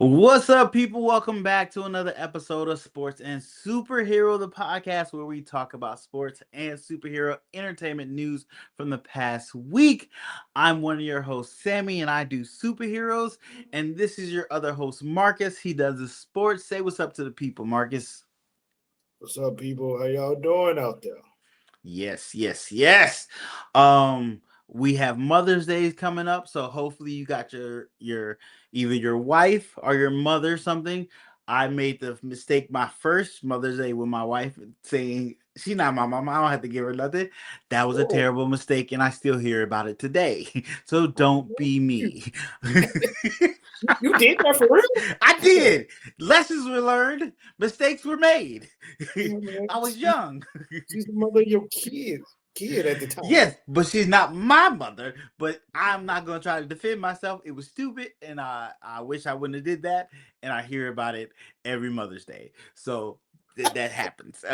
What's up, people? Welcome back to another episode of Sports and Superhero, the podcast where we talk about sports and superhero entertainment news from the past week. I'm one of your hosts, Sammy, and I do superheroes. And this is your other host, Marcus. He does the sports. Say what's up to the people, Marcus. What's up, people? How y'all doing out there? Yes. We have Mother's Day coming up, so hopefully you got your either your wife or your mother something. I made the mistake my first Mother's Day with my wife saying she's not my mom. I don't have to give her nothing. That was a Oh, terrible mistake, and I still hear about it today. So don't be you, me. you did that for real? I Yeah. did. Lessons were learned. Mistakes were made. Yeah, man. I was young. She's the mother of your kid at the time. Yes, but she's not my mother. But I'm not gonna try to defend myself. It was stupid, and I wish I wouldn't have did that. And I hear about it every Mother's Day, so that happens.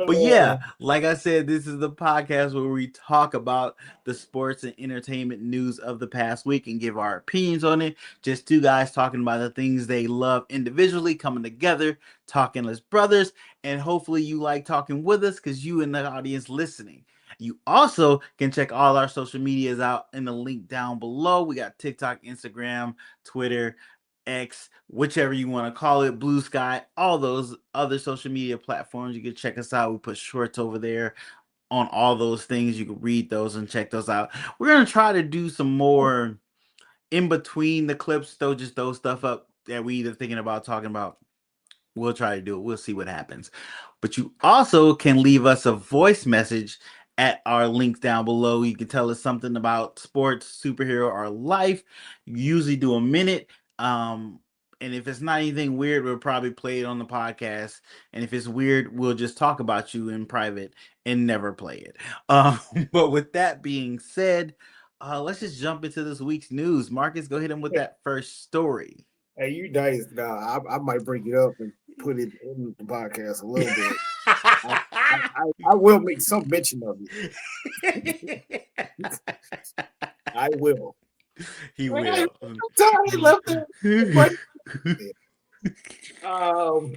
But yeah, Uh, like I said, this is the podcast where we talk about the sports and entertainment news of the past week and give our opinions on it. Just two guys talking about the things they love individually, coming together, talking as brothers, and hopefully you like talking with us because you in the audience listening. You also can check all our social medias out in the link down below. We got TikTok, Instagram, Twitter, X, whichever you want to call it, Blue Sky, all those other social media platforms. You can check us out. We put shorts over there on all those things. You can read those and check those out. We're going to try to do some more in between the clips, though, just those stuff up that we either thinking about, talking about. We'll try to do it. We'll see what happens. But you also can leave us a voice message at our link down below. You can tell us something about sports, superhero, or life. You usually do a minute. And if it's not anything weird, we'll probably play it on the podcast. And if it's weird, we'll just talk about you in private and never play it. But with that being said, let's just jump into this week's news. Marcus, go hit him with hey, that first story. hey, you nice. Now, I might bring it up and put it in the podcast a little bit. I will make some mention of it. I will. He Hey, will. Tommy left it. Right. Um,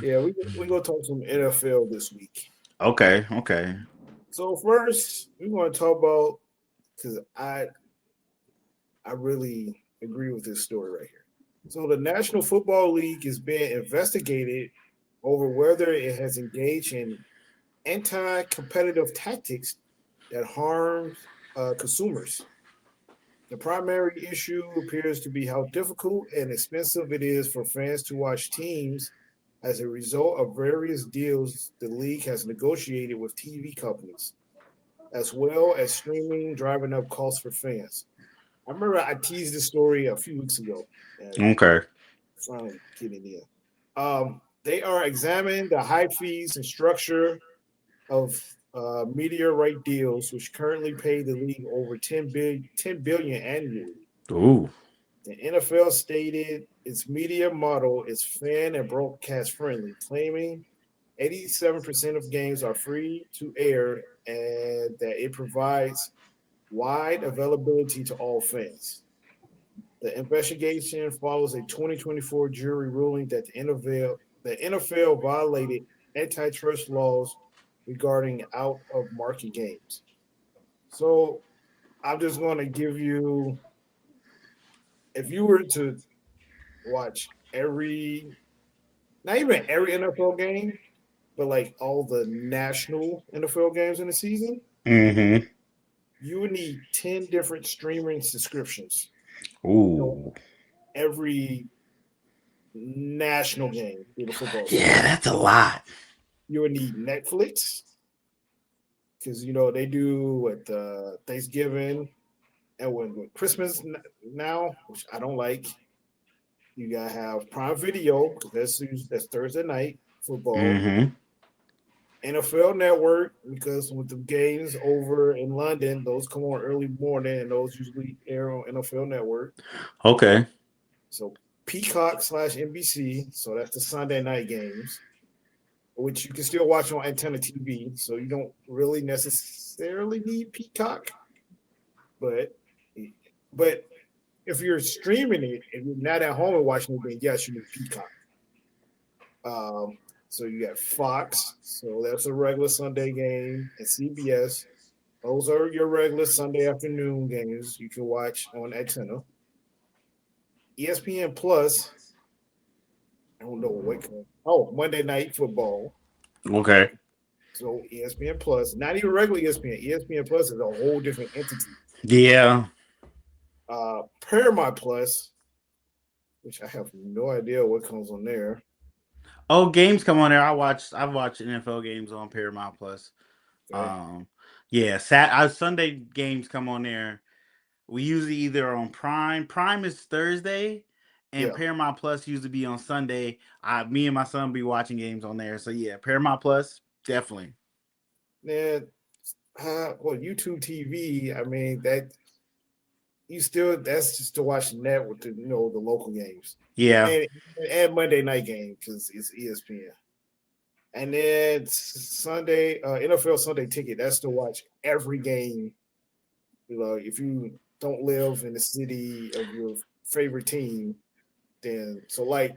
yeah, we gonna talk some NFL this week. Okay. So first, we want to talk about because I really agree with this story right here. So the National Football League is being investigated over whether it has engaged in anti-competitive tactics that harm consumers. The primary issue appears to be how difficult and expensive it is for fans to watch teams as a result of various deals the league has negotiated with TV companies, as well as streaming driving up costs for fans. I remember I teased this story a few weeks ago, and Okay. finally getting in. They are examining the high fees and structure of media right deals, which currently pay the league over 10 billion annually. Ooh. The NFL stated its media model is fan and broadcast friendly, claiming 87% of games are free to air and that it provides wide availability to all fans. The investigation follows a 2024 jury ruling that the NFL violated antitrust laws regarding out of market games. So I'm just going to give you, if you were to watch not even every NFL game, but like all the national NFL games in the season, Mm-hmm. you would need 10 different streaming subscriptions. You know, Ooh. every national game through the football Yeah, season. that's a lot. You would need Netflix because they do with Thanksgiving and with Christmas now, which I don't like. You gotta have Prime Video because that's Thursday night football. Mm-hmm. NFL Network because with the games over in London, those come on early morning and those usually air on NFL Network. Okay. So Peacock/NBC, so that's the Sunday night games, which you can still watch on antenna TV. So you don't really necessarily need Peacock, but but if you're streaming it, if you're not at home and watching it, then yes, you need Peacock. Um, so you got Fox, so that's a regular Sunday game, and CBS. Those are your regular Sunday afternoon games you can watch on Xfinity. ESPN Plus, I don't know what comes. Oh, Monday Night Football. Okay. So ESPN Plus, not even regular ESPN. ESPN Plus is a whole different entity. Yeah. Paramount Plus, which I have no idea what comes on there. Oh, games come on there. I've watched NFL games on Paramount Plus. Okay. Um, yeah, Sunday games come on there. We usually either on Prime. Prime is Thursday, and Yeah. Paramount Plus used to be on Sunday. Me and my son be watching games on there. So yeah, Paramount Plus definitely. Then, well, YouTube TV. I mean that you still that's just to watch the net with the the local games Yeah. and and Monday night game because it's ESPN. And then Sunday, NFL Sunday Ticket. That's to watch every game. If you don't live in the city of your favorite team, then so like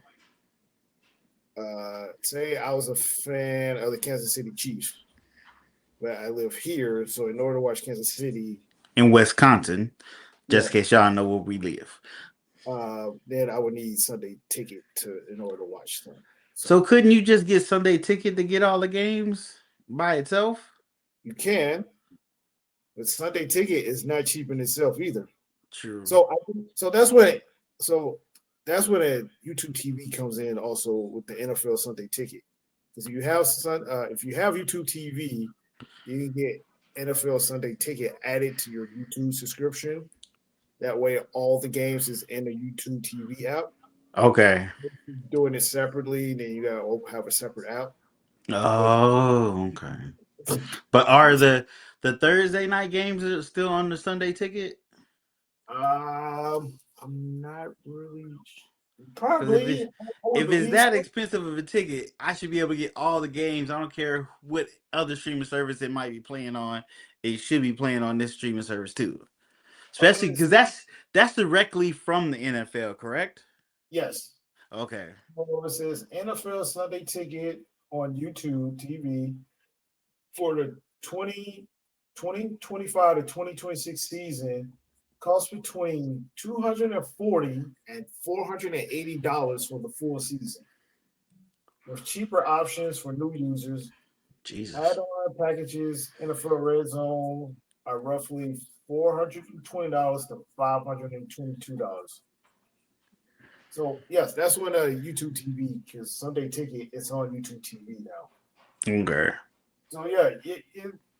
say I was a fan of the Kansas City Chiefs, but I live here, so in order to watch Kansas City, In Wisconsin, just yeah, in case y'all know where we live. then I would need Sunday Ticket to in order to watch them. So So couldn't you just get Sunday Ticket to get all the games by itself? you can, but Sunday Ticket is not cheap in itself either. True. So so that's what so that's when a YouTube TV comes in also with the NFL Sunday Ticket. Because if you have YouTube TV, you can get NFL Sunday Ticket added to your YouTube subscription. That way, all the games is in the YouTube TV app. Okay. If you're doing it separately, then you gotta have a separate app. But Oh, okay. But are the Thursday night games still on the Sunday Ticket? I'm not really Because probably. I would if it's believe that so. expensive of a ticket, I should be able to get all the games. I don't care what other streaming service it might be playing on. It should be playing on this streaming service too. Especially Okay, because that's directly from the NFL, correct? yes. Okay. So it says NFL Sunday Ticket on YouTube TV for the 2025 to 2026 season costs between $240 and $480 for the full season. With cheaper options for new users, Jesus. add-on packages NFL Red Zone are roughly $420 to $522. So yes, that's when YouTube TV because Sunday Ticket it's on YouTube TV now. Okay. So yeah,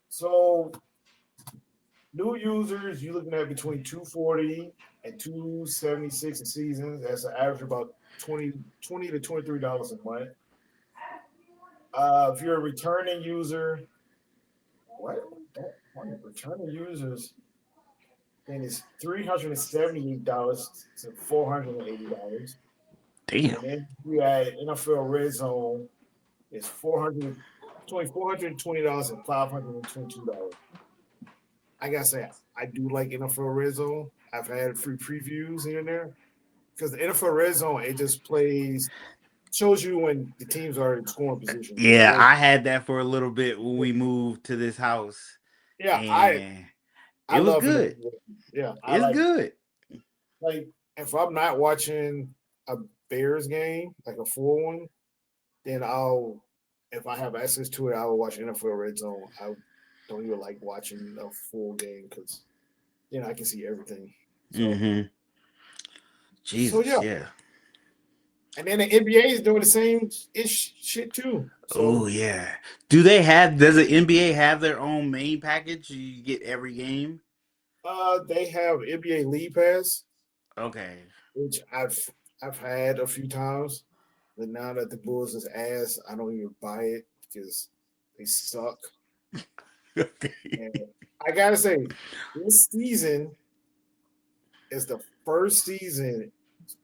so new users you're looking at between 240 and 276 a season. That's an average about 20 to $23 a month. If you're a returning user, what? Returning users, then it's $378 to $480. Damn. And then you add NFL Red Zone, it's $420 and $522. I gotta say, I do like NFL Red Zone. I've had free previews here and there because the NFL Red Zone it just shows you when the teams are in scoring position. Yeah, So I had that for a little bit when we moved to this house, yeah, and I it was love NFL. good. Yeah, I It's good. like if I'm not watching a Bears game like a full one, then I'll if I have access to it, I will watch NFL Red Zone. I don't even like watching a full game because I can see everything. So Mm-hmm. so Jesus, yeah, yeah. and then the NBA is doing the same ish shit too. Oh So yeah. Does the NBA have their own main package? You get every game? they have NBA League Pass, Okay. which I've had a few times, but now that the Bulls is ass, I don't even buy it because they suck. And Okay. I gotta say, this season is the first season,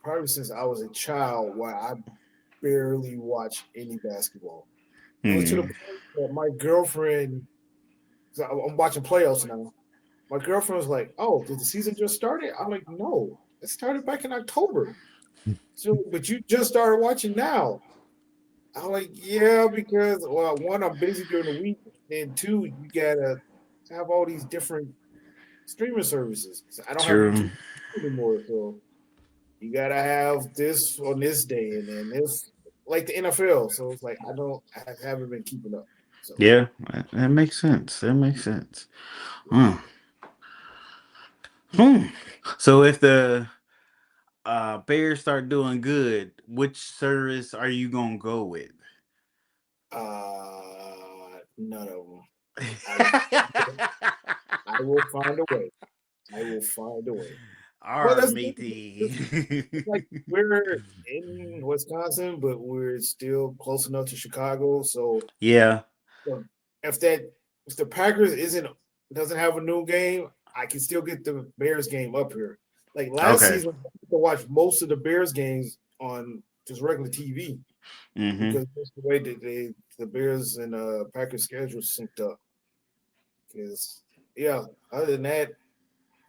probably since I was a child, where I barely watch any basketball. It was to the Hmm. point that my girlfriend, so I'm watching playoffs now. My girlfriend was like, "Oh, did the season just started?" I'm like, "No, it started back in October. So, but you just started watching now. I'm like, yeah, because well, one, I'm busy during the week, and two, you gotta have all these different streaming services. So I don't have True. YouTube anymore, so you gotta have this on this day, and then this like the NFL. So it's like I haven't been keeping up. So Yeah, that makes sense. That makes sense. Hmm. Hmm. So if the Bears start doing good, which service are you gonna go with? none of them. I will, I will find a way. I will find a way. But Our that's matey. it's like we're in Wisconsin, but we're still close enough to Chicago. So Yeah. so if that if the Packers isn't doesn't have a new game, I can still get the Bears game up here. Like last Okay. season, I used to watch most of the Bears games on just regular TV Mm-hmm. because that's the way that the Bears and Packers schedule synced up. Because yeah, other than that,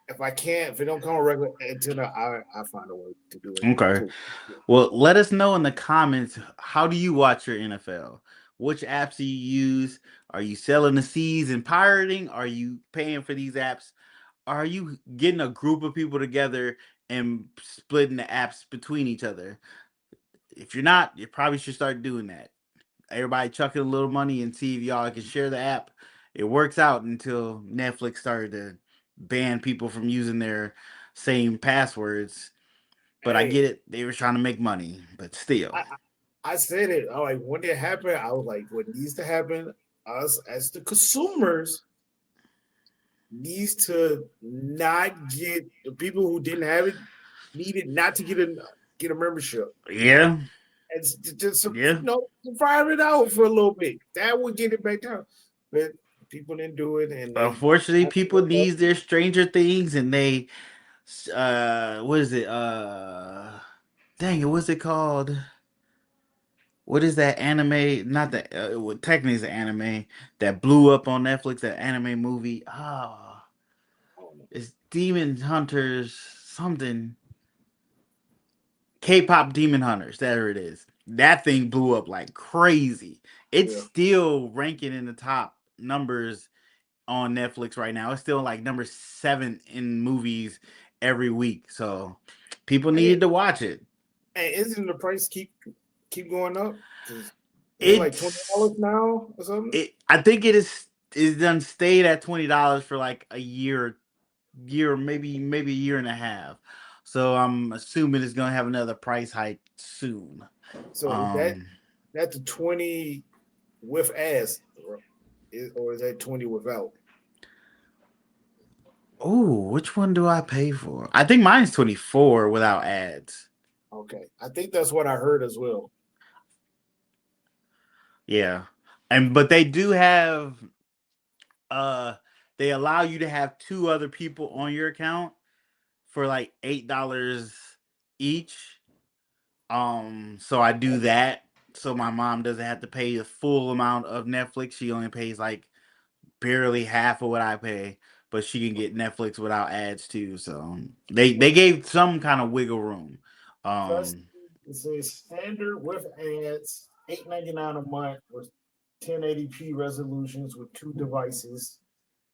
if it don't come on regular antenna, I find a way to do it Okay. too. Well, let us know in the comments, how do you watch your NFL? Which apps do you use? Are you selling the seeds and pirating? Are you paying for these apps? Are you getting a group of people together and splitting the apps between each other? If you're not, you probably should start doing that. Everybody chuck in a little money and see if y'all can share the app. It works out until Netflix started to ban people from using their same passwords. But I Hey, get it. They were trying to make money, but still. I I said it. I like when it happened. I was like, what needs to happen? Us as the consumers needs to not get the people who didn't have it needed not to get a membership. Yeah. And just Yeah. survive it out for a little bit. That would get it back down. But people didn't do it, and they Unfortunately, have to people wake up. needs their Stranger Things and they what is it? Dang it, what's it called? What is that anime? Not that well, technically it's an anime that blew up on Netflix. That anime movie. Ah, it's Demon Hunters something. K-pop Demon Hunters. There it is. That thing blew up like crazy. It's Yeah, still ranking in the top numbers on Netflix right now. It's still like number 7 in movies every week. So people and, needed to watch it. and isn't the price keep going up? Because is it like It's $20 now or something? it. I think it is done stayed at $20 for like a year, maybe a year and a half. So I'm assuming it's gonna have another price hike soon. So is that Um. that's a 20 with ads, or is that 20 without? Oh, which one do I pay for? I think mine's 24 without ads. Okay, I think that's what I heard as well. Yeah. And but they do have uh they allow you to have two other people on your account for like $8 each. So I do that so my mom doesn't have to pay the full amount of Netflix. She only pays like barely half of what I pay, but she can get Netflix without ads too. So they gave some kind of wiggle room. Plus, Um it says standard with ads, 8.99 a month with 1080p resolutions with two devices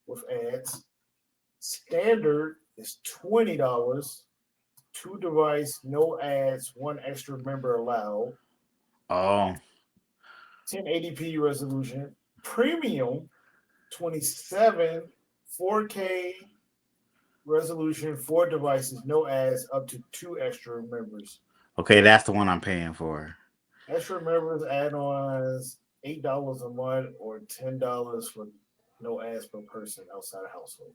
with ads. Standard is $20, two device, no ads, one extra member allowed. oh 1080p resolution. Premium 27, 4K resolution, four devices, no ads, up to two extra members. okay, that's the one I'm paying for. Extra members add-ons $8 a month or $10 for no ads per person outside of household.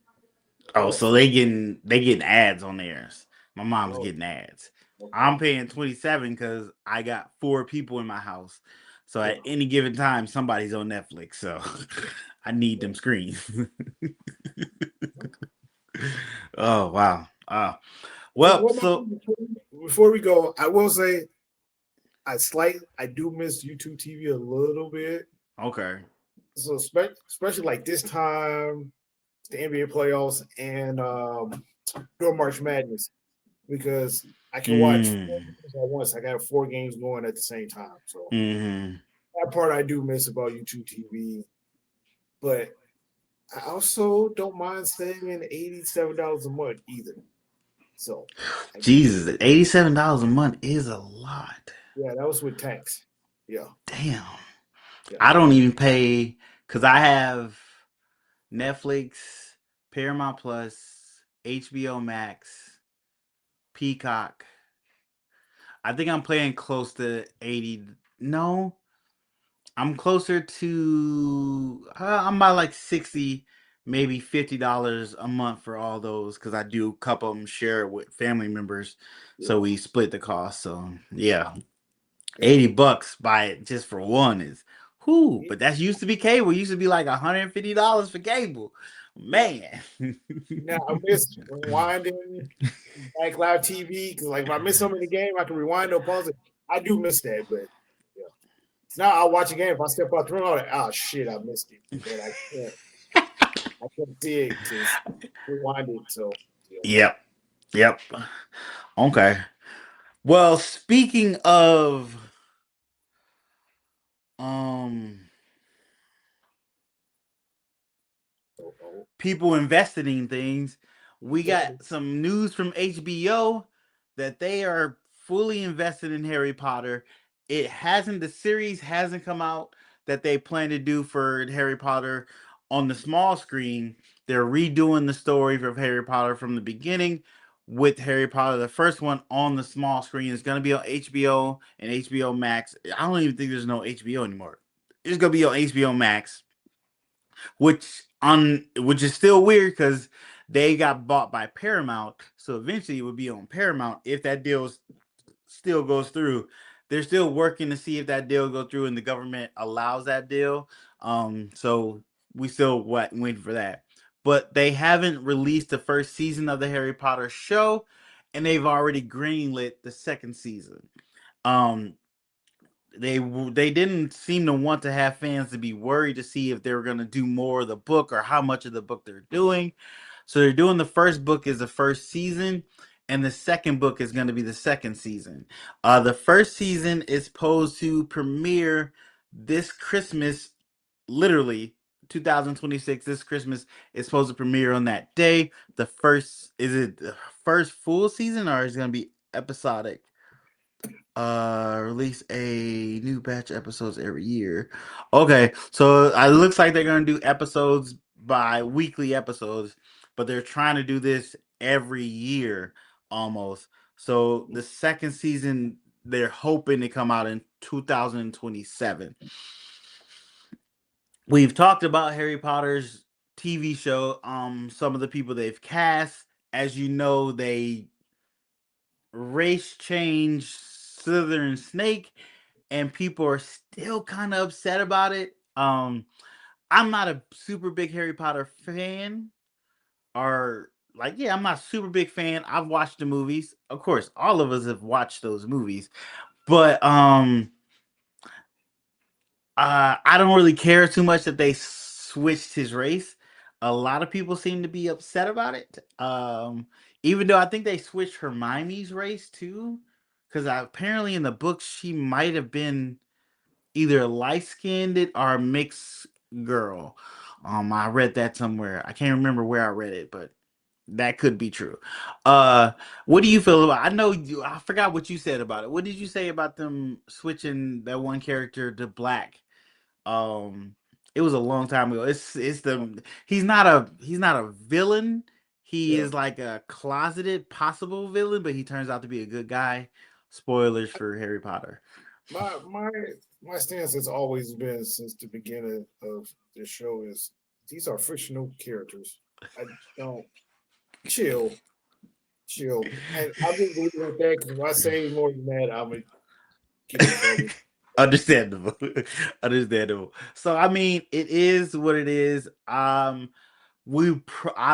Oh, Oh, so they getting ads on theirs. My mom's oh, getting ads. okay, I'm paying 27 because I got 4 people in my house. So yeah, at any given time, somebody's on Netflix. So I need yeah. them screens. Oh wow. So Well, what so before we go, I will say I do miss YouTube TV a little bit. okay. So especially like this time, the NBA playoffs and during March Madness. because I can watch four Mm. games at once. I got four games going at the same time. So Mm. that part I do miss about YouTube TV. But I also don't mind spending $87 a month either. So I, Jesus, $87 a month is a lot. yeah, that was with tax. Yeah, Damn. yeah, I don't even pay because I have Netflix, Paramount Plus, HBO Max, Peacock. I think I'm paying close to 80. No, I'm closer to I'm about like 60, maybe $50 a month for all those because I do a couple of them share it with family members, yeah, so we split the cost. So yeah, yeah. $80 buy it just for one is whoo. Yeah. But that used to be cable. It used to be like $150 for cable. Yeah. Man. Now I miss rewinding back live TV because like if I miss something in the game, I can rewind or pause it. I do miss that, but yeah. Now I'll watch a game. If I step out the room, I'm like, oh shit, I missed it. But I can't see it because rewind it. So yeah. Yep. Yep. Okay. Well, speaking of um So, people invested in things, we got oh, some news from HBO that they are fully invested in Harry Potter. The series hasn't come out that they plan to do for Harry Potter on the small screen. They're redoing the story of Harry Potter from the beginning with Harry Potter. The first one on the small screen is going to be on HBO and HBO Max. I don't even think there's no HBO anymore. It's going to be on HBO Max, which is still weird because they got bought by Paramount. So eventually it would be on Paramount if that deal still goes through. They're still working to see if that deal goes through and the government allows that deal. So we still waiting for that. But they haven't released the first season of the Harry Potter show, and they've already greenlit the second season. Um, they didn't seem to want to have fans to be worried to see if they were going to do more of the book or how much of the book they're doing. So they're doing the first book is the first season, and the second book is going to be the second season. The first season is supposed to premiere this Christmas, literally 2026. This Christmas is supposed to premiere on that day. The first is it the first full season or is it going to be episodic? Release a new batch of episodes every year. Okay, so it looks like they're gonna do episodes by weekly episodes, but they're trying to do this every year almost. So the second season they're hoping to come out in 2027. We've talked about Harry Potter's TV show, some of the people they've cast. As you know, they race change Slytherin Snake, and people are still kind of upset about it. I'm not a super big Harry Potter fan, or like, yeah, I'm not a super big fan. I've watched the movies, of course. All of us have watched those movies, but I don't really care too much that they switched his race. A lot of people seem to be upset about it. Even though I think they switched Hermione's race too, because apparently in the books she might have been either light skinned or a mixed girl. I read that somewhere. I can't remember where I read it, but that could be true. Uh, what do you feel about? I know you. I forgot what you said about it. What did you say about them switching that one character to black? Um, it was a long time ago. It's the he's not a villain. He yeah. is like a closeted possible villain, but he turns out to be a good guy. Spoilers for Harry Potter. My my stance has always been since the beginning of the show is these are fictional characters. I don't chill, chill, and I just believe with that because if I say more than that, I'm gonna get in trouble. Understandable. Understandable. So I mean, it is what it is. I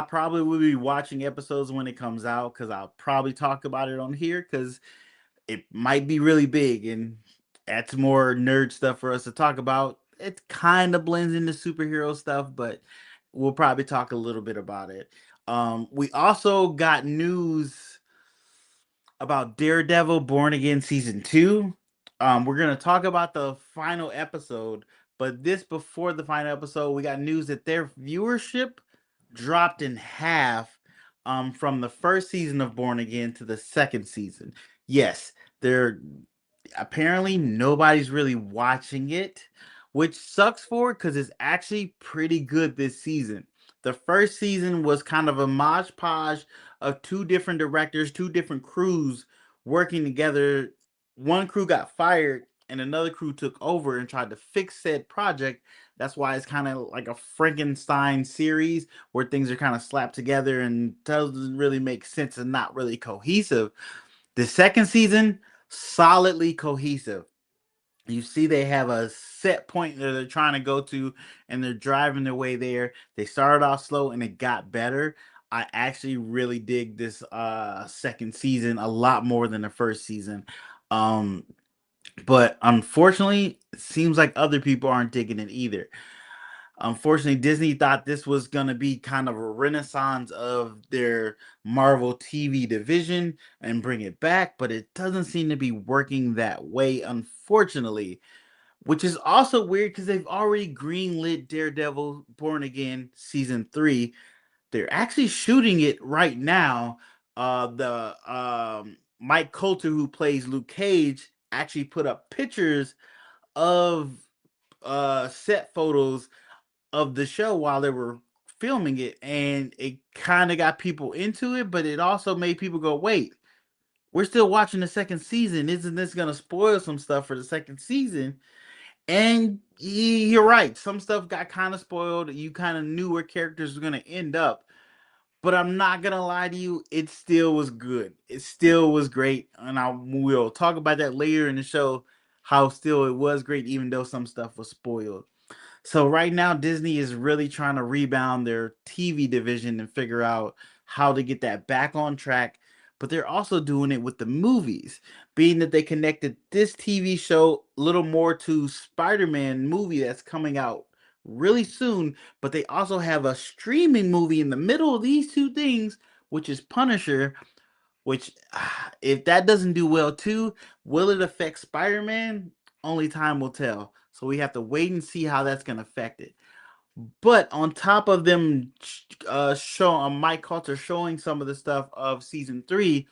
probably will be watching episodes when it comes out because I'll probably talk about it on here because it might be really big and that's more nerd stuff for us to talk about. It kind of blends into superhero stuff, but we'll probably talk a little bit about it. We also got news about Daredevil Born Again Season 2. We're going to talk about the final episode, but this before the final episode, we got news that their viewership dropped in half from the first season of Born Again to the second season. Yes, they're apparently nobody's really watching it, which sucks for it because it's actually pretty good this season. The first season was kind of a modge podge of two different directors, two different crews working together. One crew got fired and another crew took over and tried to fix said project. That's why it's kind of like a Frankenstein series where things are kind of slapped together and doesn't really make sense and not really cohesive. The second season, solidly cohesive. You see, they have a set point that they're trying to go to, and they're driving their way there. They started off slow, and it got better. I actually really dig this second season a lot more than the first season. Um, but unfortunately, it seems like other people aren't digging it either. Unfortunately, Disney thought this was going to be kind of a renaissance of their Marvel TV division and bring it back, but it doesn't seem to be working that way, unfortunately. Which is also weird because they've already greenlit Daredevil Born Again Season 3. They're actually shooting it right now. The Mike Coulter, who plays Luke Cage, actually put up pictures of set photos of the show while they were filming it, and it kind of got people into it, but it also made people go, "Wait, we're still watching the second season. Isn't this gonna spoil some stuff for the second season?" And you're right. Some stuff got kind of spoiled. You kind of knew where characters were gonna end up. But I'm not gonna lie to you, it still was good. It still was great, and I will talk about that later in the show. How still it was great, even though some stuff was spoiled. So right now, Disney is really trying to rebound their TV division and figure out how to get that back on track. But they're also doing it with the movies, being that they connected this TV show a little more to Spider-Man movie that's coming out really soon. But they also have a streaming movie in the middle of these two things, which is Punisher. Which, if that doesn't do well too, will it affect Spider-Man? Only time will tell. So we have to wait and see how that's going to affect it. But on top of them showing Mike Coulter showing some of the stuff of season 3,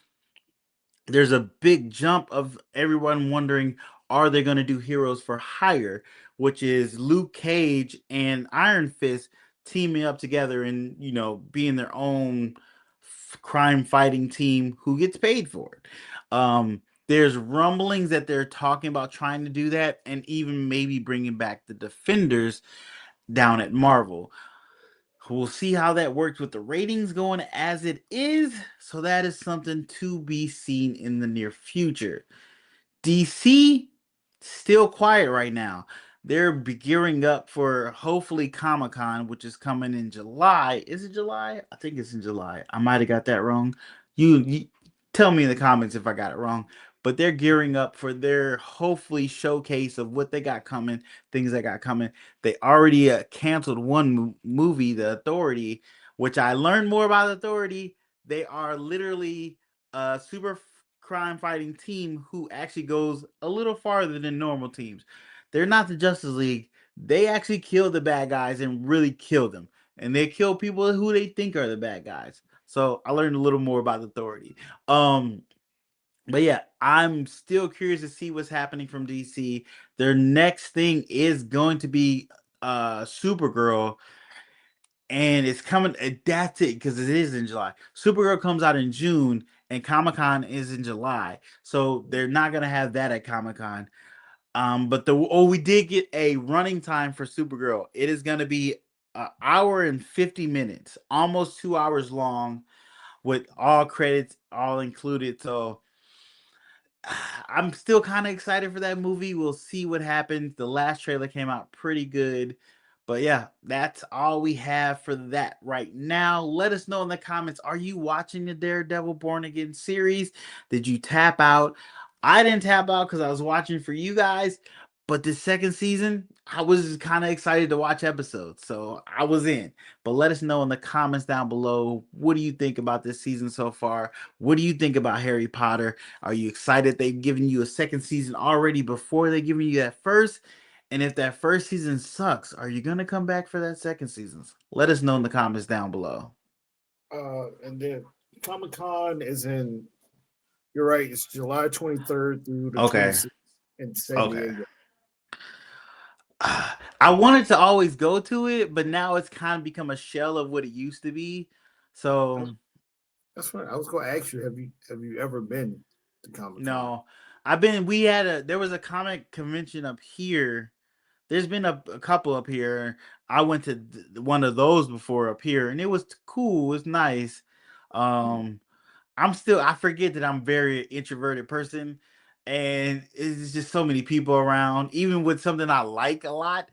there's a big jump of everyone wondering, are they going to do Heroes for Hire, which is Luke Cage and Iron Fist teaming up together and, being their own crime fighting team who gets paid for it. There's rumblings that they're talking about trying to do that and even maybe bringing back the Defenders down at Marvel. We'll see how that works with the ratings going as it is. So that is something to be seen in the near future. DC still quiet right now. They're gearing up for hopefully Comic Con, which is coming in July. Is it July? I think it's in July. I might have got that wrong. You tell me in the comments if I got it wrong. But they're gearing up for their hopefully showcase of what they got coming, things they got coming. They already canceled one movie, The Authority, which I learned more about The Authority. They are literally super crime fighting team who actually goes a little farther than normal teams. They're not the Justice League. They actually kill the bad guys and really kill them. And they kill people who they think are the bad guys. So I learned a little more about the Authority. Um, but yeah, I'm still curious to see what's happening from DC. Their next thing is going to be Supergirl, and it's coming. That's it because it is in July. Supergirl comes out in June, and Comic Con is in July, so they're not gonna have that at Comic Con. But we did get a running time for Supergirl. It is gonna be an hour and 50 minutes, almost 2 hours long, with all credits all included. So I'm still kind of excited for that movie. We'll see what happens. The last trailer came out pretty good. But yeah, that's all we have for that right now. Let us know in the comments. Are you watching the Daredevil Born Again series? Did you tap out? I didn't tap out because I was watching for you guys. But this second season, I was kind of excited to watch episodes, so I was in. But let us know in the comments down below, what do you think about this season so far? What do you think about Harry Potter? Are you excited they've given you a second season already before they giving you that first? And if that first season sucks, are you gonna come back for that second season? Let us know in the comments down below. And then Comic Con is in. You're right. It's July 23rd through the Okay. 26th in San Okay. Diego. I wanted to always go to it, but now it's kind of become a shell of what it used to be. That's, So that's fine. I was going to ask you, have you ever been to Comic Con? no, I've been. We had a there was a comic convention up here. There's been a couple up here. I went to one of those before up here, and it was cool. It was nice. Um, I forget that I'm a very introverted person, and it's just so many people around. Even with something I like a lot,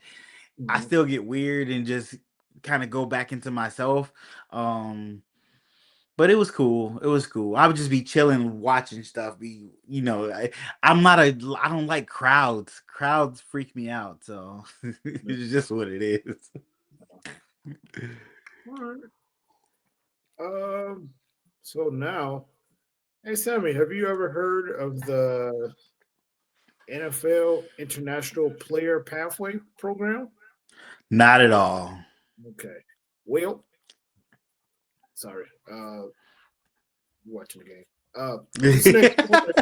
I Mm-hmm. still get weird and just kind of go back into myself. Um, but it was cool. It was cool. I would just be chilling, watching stuff. I'm not a. I don't like crowds. Crowds freak me out. So it's just what it is. All right. Um. So now, hey Sammy, have you ever heard of the NFL International Player Pathway Program? Not at all. Okay. Well, sorry. Watching the game. This next story,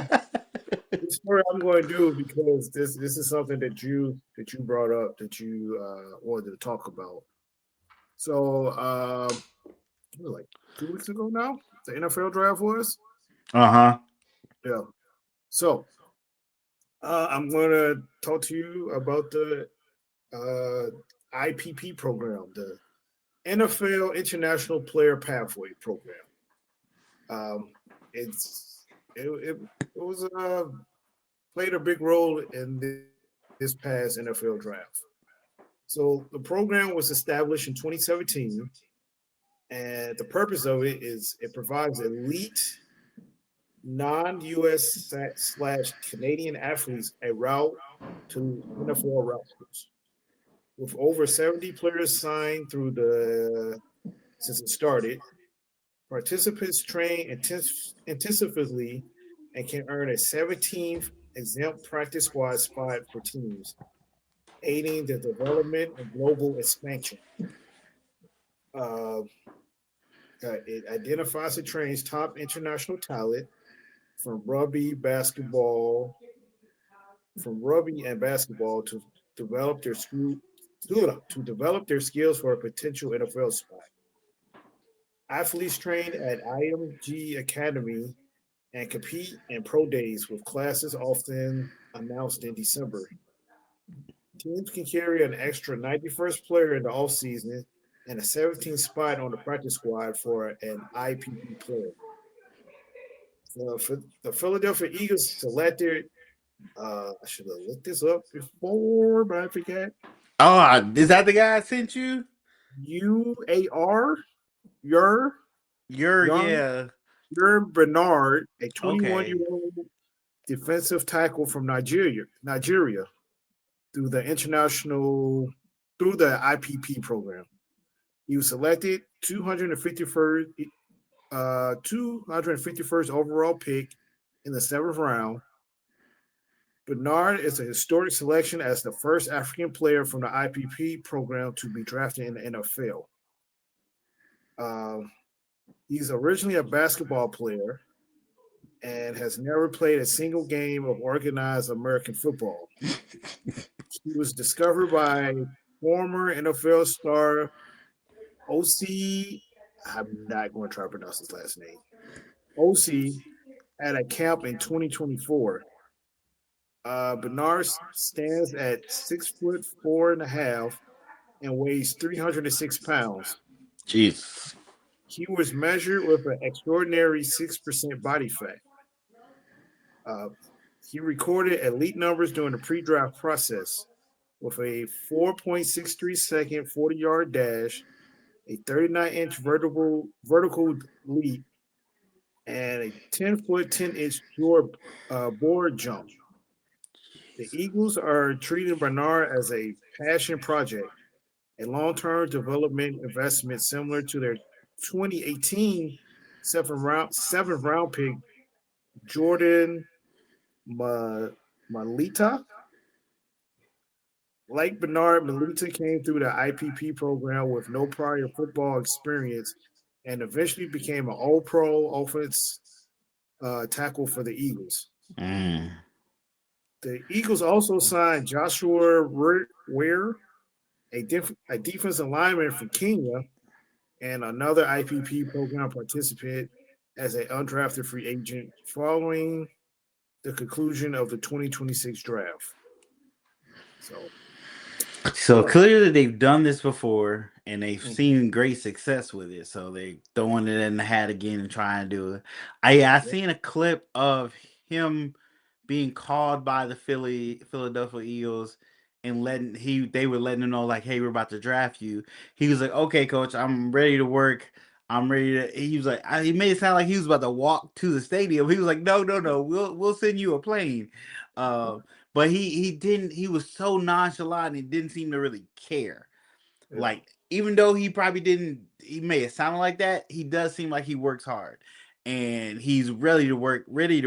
this story I'm going to do because this is something that you brought up that you wanted to talk about. So, like 2 weeks ago now, the NFL draft was. Uh-huh. Yeah. So, I'm going to talk to you about the IPP program, the NFL International Player Pathway Program. Um, it's it was played a big role in this past NFL draft. So the program was established in 2017, and the purpose of it is it provides elite non-U.S. slash Canadian athletes a route to NFL rosters. With over 70 players signed through the since it started, participants train intensively and can earn a 17th exempt practice squad spot for teams, aiding the development and global expansion. Uh, it identifies and trains top international talent from rugby, basketball, from rugby and basketball develop their skill, to develop their skills for a potential NFL spot. Athletes train at IMG Academy and compete in pro days with classes often announced in December. Teams can carry an extra 91st player in the offseason and a 17th spot on the practice squad for an IPP player. The Philadelphia Eagles selected, I should have looked this up before, but I forget. Oh, is that the guy I sent you? UAR, your, young, Yeah. your Bernard, a 21 year Okay. old defensive tackle from Nigeria, through the international through the IPP program. He was selected 251st overall pick in the seventh round. Bernard is a historic selection as the first African player from the IPP program to be drafted in the NFL. Um, he's originally a basketball player and has never played a single game of organized American football. He was discovered by former NFL star OC. I'm not going to try to pronounce his last name. OC at a camp in 2024. Bernard stands at 6 foot 4.5 and weighs 306 pounds. Jesus. He was measured with an extraordinary 6% body fat. Uh, he recorded elite numbers during the pre-draft process with a 4.63-second 40-yard dash, a 39-inch vertical leap, and a 10-foot 10-inch board jump. The Eagles are treating Bernard as a passion project, a long-term development investment similar to their 2018 seventh round pick Jordan Malita. Like Bernard, Melita came through the IPP program with no prior football experience and eventually became an all pro offense tackle for the Eagles. Mm. The Eagles also signed Joshua Ware, a defensive lineman from Kenya, and another IPP program participant as an undrafted free agent following the conclusion of the 2026 draft. So, So yeah. clearly they've done this before and they've Mm, seen great success with it. So they throwing it in the hat again and trying to do it. I yeah, seen a clip of him being called by the Philadelphia Eagles and they were letting him know like, hey, we're about to draft you. He was like, okay, coach, I'm ready to work. I'm ready to. He was like, he made it sound like he was about to walk to the stadium. He was like, no, no, no, we'll send you a plane. Uh, but he didn't. He was so nonchalant. He didn't seem to really care. yeah. Like even though he probably didn't, he made it sound like that. He does seem like he works hard, and he's ready to work, and ready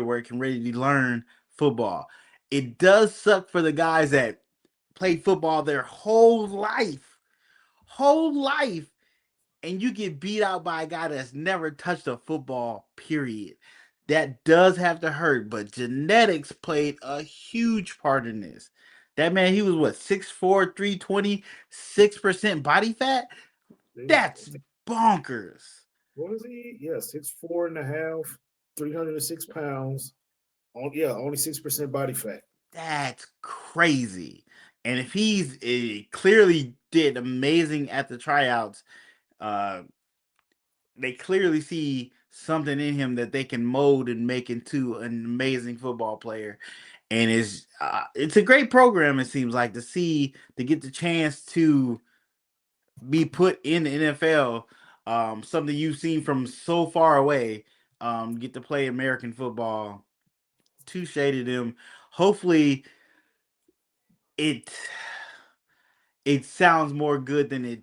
to learn football. It does suck for the guys that played football their whole life, and you get beat out by a guy that's never touched a football. Period. That does have to hurt, but genetics played a huge part in this. That man, he was what 6'4", 320, 6% body fat. That's bonkers. What is he? Yeah, 6'4.5", 306 pounds. Yeah, only 6% body fat. That's crazy. And if clearly did amazing at the tryouts, uh, they clearly see something in him that they can mold and make into an amazing football player. And it's a great program. It seems like to get the chance to be put in the NFL, something you've seen from so far away, get to play American football. Touche to them. Hopefully, it it sounds more good than it.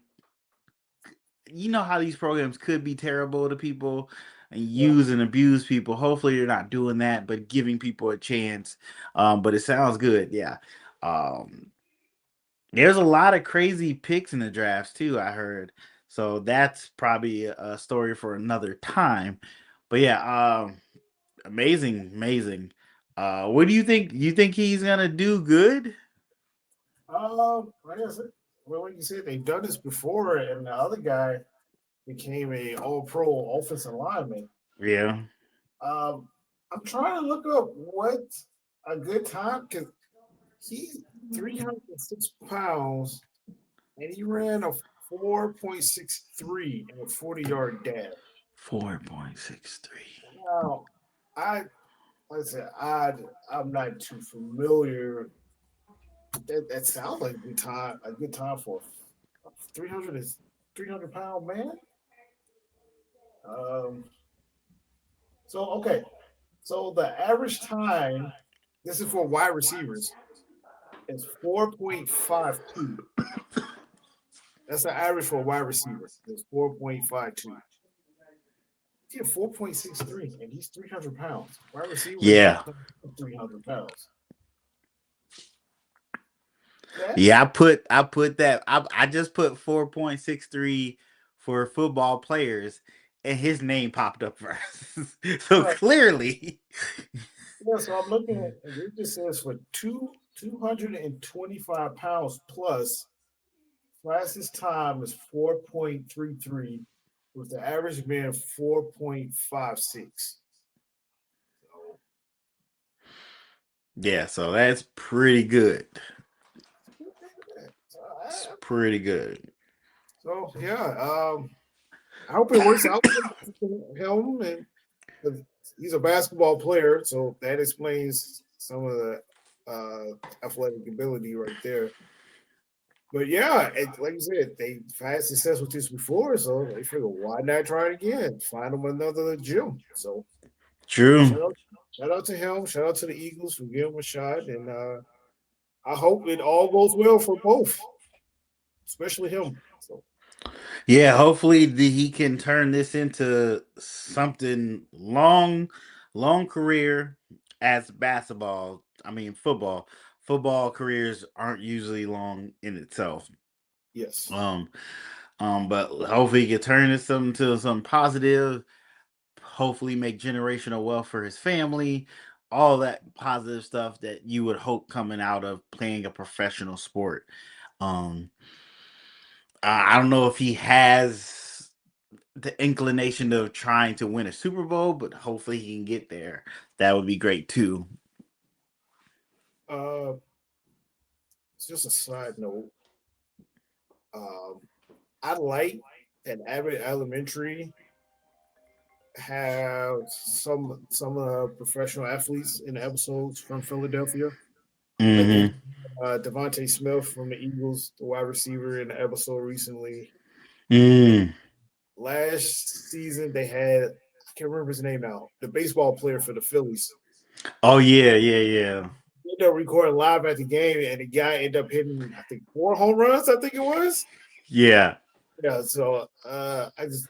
You know how these programs could be terrible to people and Yeah. use and abuse people. Hopefully, you're not doing that, but giving people a chance. But it sounds good, yeah. Um, there's a lot of crazy picks in the drafts too. I heard, so that's probably a story for another time. But yeah, amazing, amazing. What do you think? You think he's gonna do good? Like I said, well, like you said, they've done this before, and the other guy became a all-pro offensive lineman. Yeah, Um, I'm trying to look up what a good time because he's 306 pounds and he ran a 4.63 in a 40-yard dash. 4.63. Now, I like I said, I'm not too familiar. That sounds like a good time for 300 is 300 pound man. Um, so okay, so the average time this is for wide receivers is 4.52. That's the average for a wide receiver. It's 4.52. He had 4.63, and he's 300 pounds. Wide receivers Yeah, don't come 300 pounds. That's yeah. I put that. I just put 4.63 for football players, and his name popped up first. So right. clearly, Yeah, so I'm looking at and it just says for 225 pounds plus, fastest time is 4.33, with the average being 4.56. So, yeah. So that's pretty good. so, It's pretty good. yeah, I hope it works out for him, and 'cause he's a basketball player, so that explains some of the athletic ability right there. But yeah, like you said, they've had success with this before, so they figure why not try it again? Find them another gym. So True. shout out, shout out to him. Shout out to the Eagles for giving him a shot, and I hope it all goes well for both, especially him. So Yeah, hopefully he can turn this into something long career as basketball. I mean football. Football careers aren't usually long in itself. yes. Um, but hopefully he can turn this something to something positive. Hopefully make generational wealth for his family. All that positive stuff that you would hope coming out of playing a professional sport. Um, I don't know if he has the inclination of trying to win a Super Bowl, but hopefully he can get there. That would be great too. Uh, it's just a side note. Um, I like that Abbott Elementary have some professional athletes in the episodes from Philadelphia. Like they Mm-hmm. Devontae Smith from the Eagles, the wide receiver in the episode recently. And Mm. last season they had I can't remember his name now, the baseball player for the Phillies. Oh yeah, yeah, yeah, They ended up recording live at the game, and the guy ended up hitting I think 4 home runs. I think it was. yeah, Yeah, so I just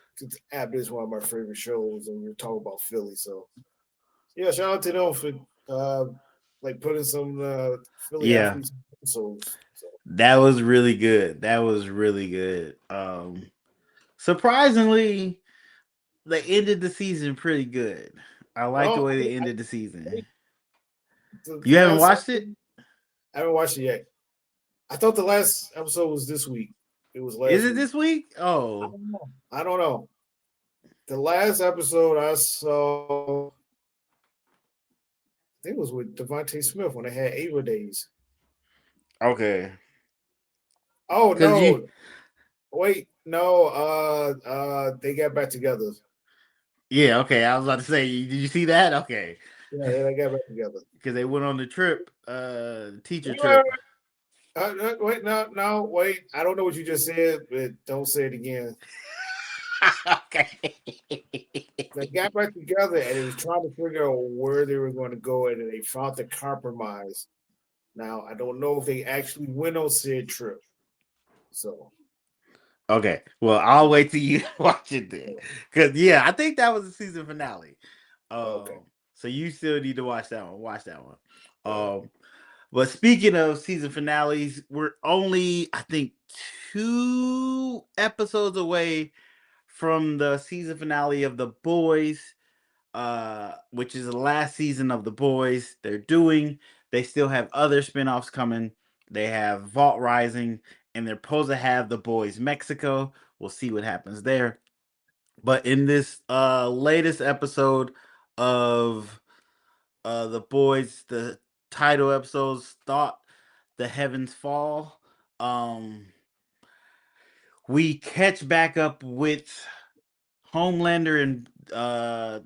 Abbott is one of my favorite shows, and we're talking about Philly. So yeah, shout out to them for uh, like putting some Philly yeah. athletes in episodes. So That was really good. That was really good. Surprisingly, they ended the season pretty good. I like the well, way they ended the season. the You haven't last watched it? I haven't watched it yet. I thought the last episode was this week. It was Is last it week. this week? I Oh, don't know. I don't know. The last episode I saw, I think it was with Devontae Smith when they had Ava days. okay. Oh Cause you, no, wait, no, they got back together. yeah, okay. I was about to say, did you see that? Okay, Yeah, they got back together. because they went on the trip, teacher Wait, wait, trip. wait, wait, no, no, wait. I don't know what you just said, but don't say it again. Okay. They got back together and they was trying to figure out where they were going to go, and then they found the compromise. Now I don't know if they actually went on said trip. So Okay. Well, I'll wait till you watch it then. yeah, Cause yeah, I think that was the season finale. okay, So you still need to watch that one. Watch that one. all But speaking of season finales, we're only I think 2 episodes away from the season finale of The Boys, which is the last season of The Boys. They still have other spin-offs coming. They have Vault Rising, and they're supposed to have The Boys Mexico. We'll see what happens there. But in this latest episode of The Boys, the title episodes thought the heavens fall. Um we catch back up with Homelander and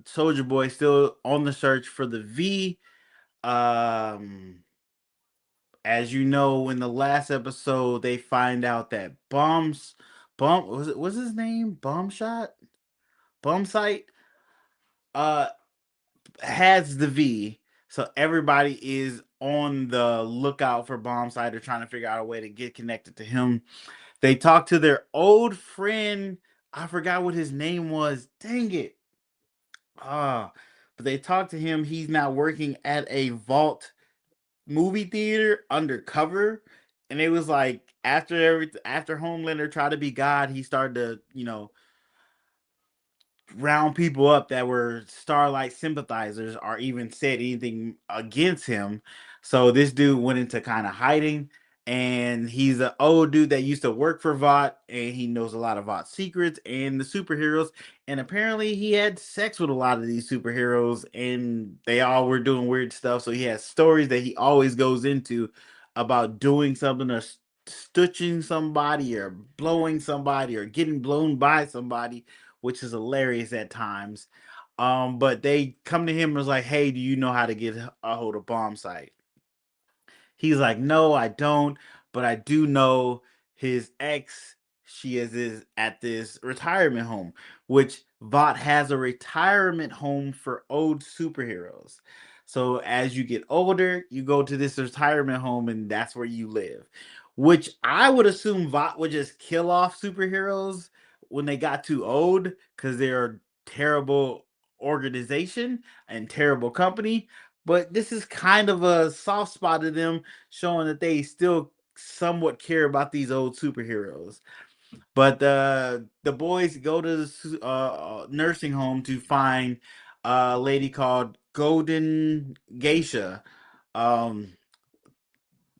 Soldier Boy still on the search for the V. Um, as you know, in the last episode, they find out that bomb was his name bomb shot bomb site uh has the V. So everybody is on the lookout for bomb site. They're trying to figure out a way to get connected to him. They talk to their old friend. I forgot what his name was. Dang it. Ah, but they talked to him. He's now working at a vault movie theater undercover. And it was like after Homelander tried to be God, he started to, round people up that were Starlight sympathizers or even said anything against him. So this dude went into kind of hiding, and he's an old dude that used to work for Vought, and he knows a lot of Vought secrets and the superheroes. And apparently, he had sex with a lot of these superheroes, and they all were doing weird stuff. So he has stories that he always goes into about doing something or stitching somebody or blowing somebody or getting blown by somebody, which is hilarious at times. But they come to him and was like, "Hey, do you know how to get a hold of bomb site?" He's like, "No, I don't, but I do know his ex. She is at this retirement home, which Vought has a retirement home for old superheroes. So as you get older, you go to this retirement home, and that's where you live. Which I would assume Vought would just kill off superheroes when they got too old because they're a terrible organization and terrible company. But this is kind of a soft spot of them, showing that they still somewhat care about these old superheroes. But the boys go to the nursing home to find a lady called Golden Geisha. Um,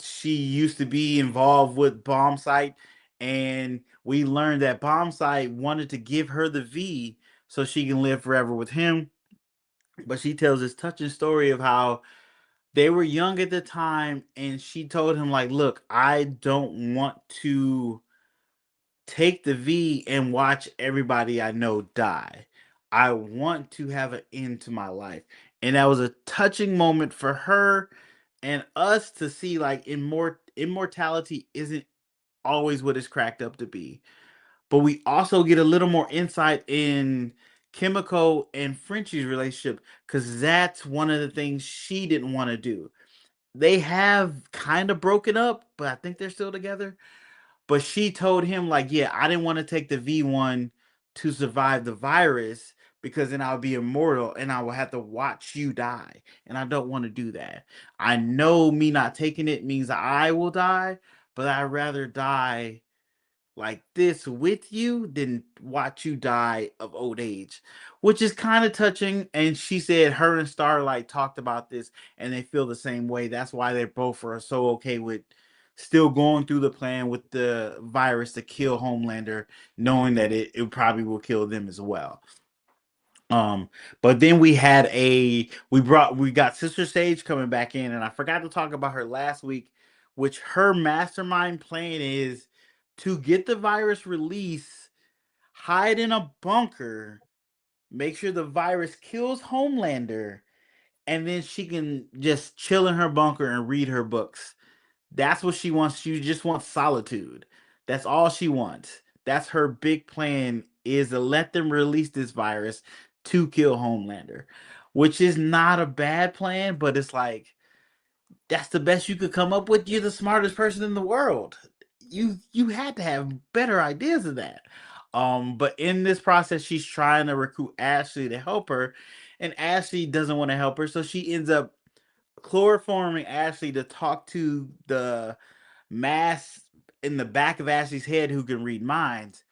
she used to be involved with Bombsight, and we learned that Bombsight wanted to give her the V so she can live forever with him. But she tells this touching story of how they were young at the time, and she told him like, "Look, I don't want to take the V and watch everybody I know die. I want to have an end to my life." And that was a touching moment for her and us to see like immortality isn't always what it's cracked up to be. But we also get a little more insight in Kimiko and Frenchie's relationship because that's one of the things she didn't want to do. They have kind of broken up, but I think they're still together. But she told him like, "Yeah, I didn't want to take the V1 to survive the virus because then I'll be immortal and I will have to watch you die. And I don't want to do that. I know me not taking it means I will die, but I'd rather die like this with you than watch you die of old age," which is kind of touching. And she said her and Starlight talked about this and they feel the same way. That's why they both are so okay with still going through the plan with the virus to kill Homelander, knowing that it probably will kill them as well. Um, but then we got Sister Sage coming back in, and I forgot to talk about her last week, which her mastermind plan is to get the virus release, hide in a bunker, make sure the virus kills Homelander, and then she can just chill in her bunker and read her books. That's what she wants. She just wants solitude. That's all she wants. That's her big plan, is to let them release this virus to kill Homelander, which is not a bad plan, but it's like that's the best you could come up with. You're the smartest person in the world. You had to have better ideas of that. But in this process, she's trying to recruit Ashley to help her, and Ashley doesn't want to help her, so she ends up chloroforming Ashley to talk to the mask in the back of Ashley's head who can read minds.